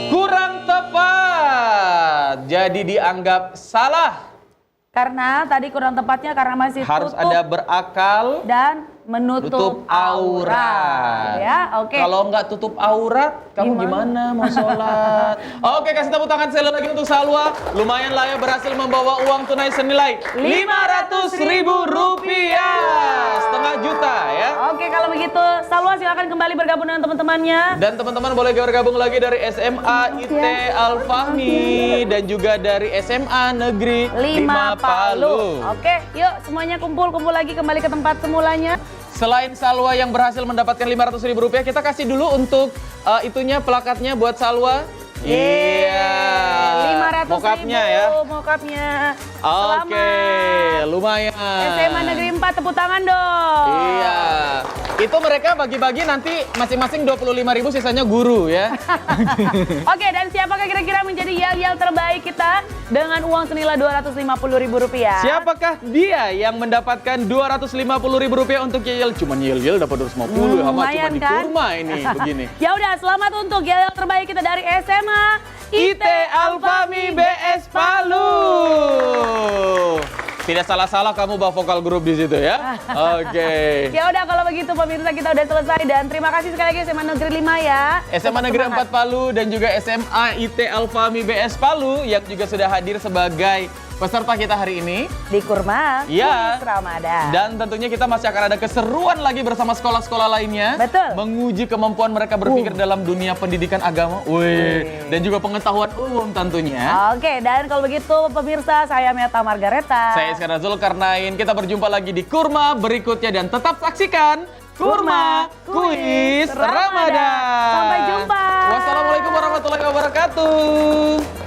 kurang tepat. Jadi dianggap salah. karena tadi kurang tepatnya karena masih Harus tutup ada berakal dan menutup aurat. Ya, oke. Kalau nggak tutup aurat, kamu gimana mau sholat? Oke, kasih tepuk tangan sekali lagi untuk Salwa. Lumayan lah ya, berhasil membawa uang tunai senilai Rp500.000, setengah juta ya. Oke, kalau begitu Salwa silakan kembali bergabung dengan teman-temannya. Dan teman-teman boleh bergabung lagi dari SMA IT Al-Fahmi dan juga dari SMA Negeri 5 Palu. Oke, yuk semuanya kumpul lagi kembali ke tempat semulanya. Selain Salwa yang berhasil mendapatkan Rp500.000, kita kasih dulu untuk itunya plakatnya buat Salwa. Iya. 500.000 mokapnya ya. Mokapnya. Oke, Selamat. lumayan. SMA Negeri 4 tepuk tangan dong. Iya. Itu mereka bagi-bagi nanti masing-masing 25.000, sisanya guru ya. Oke, dan siapakah kira-kira menjadi yel-yel terbaik kita dengan uang senilai Rp250.000? Siapakah dia yang mendapatkan Rp250.000 untuk yel-yel? Cuman yel-yel dapat 250, sama cuma lumayan di kan? kurma ini begini. Ya udah, selamat untuk yel-yel terbaik kita dari SMA IT Alfami BS Palu. Tidak salah-salah kamu bawa vokal grup di situ ya. Oke. Ya udah, kalau begitu pemirsa kita udah selesai, dan terima kasih sekali lagi SMA Negeri 5 ya. SMA Negeri 4 Palu dan juga SMA IT Alfami BS Palu yang juga sudah hadir sebagai peserta kita hari ini Di Kurma Ya. Kuis Ramadan. Dan tentunya kita masih akan ada keseruan lagi bersama sekolah-sekolah lainnya. Betul. Menguji kemampuan mereka berpikir dalam dunia pendidikan agama. Wih. Dan juga pengetahuan umum tentunya. Oke, dan kalau begitu pemirsa, saya Meta Margareta. Saya Iskandar Zulkarnain. Kita berjumpa lagi di Kurma berikutnya dan tetap saksikan Kurma Kuis Ramadan. Sampai jumpa. Wassalamualaikum warahmatullahi wabarakatuh.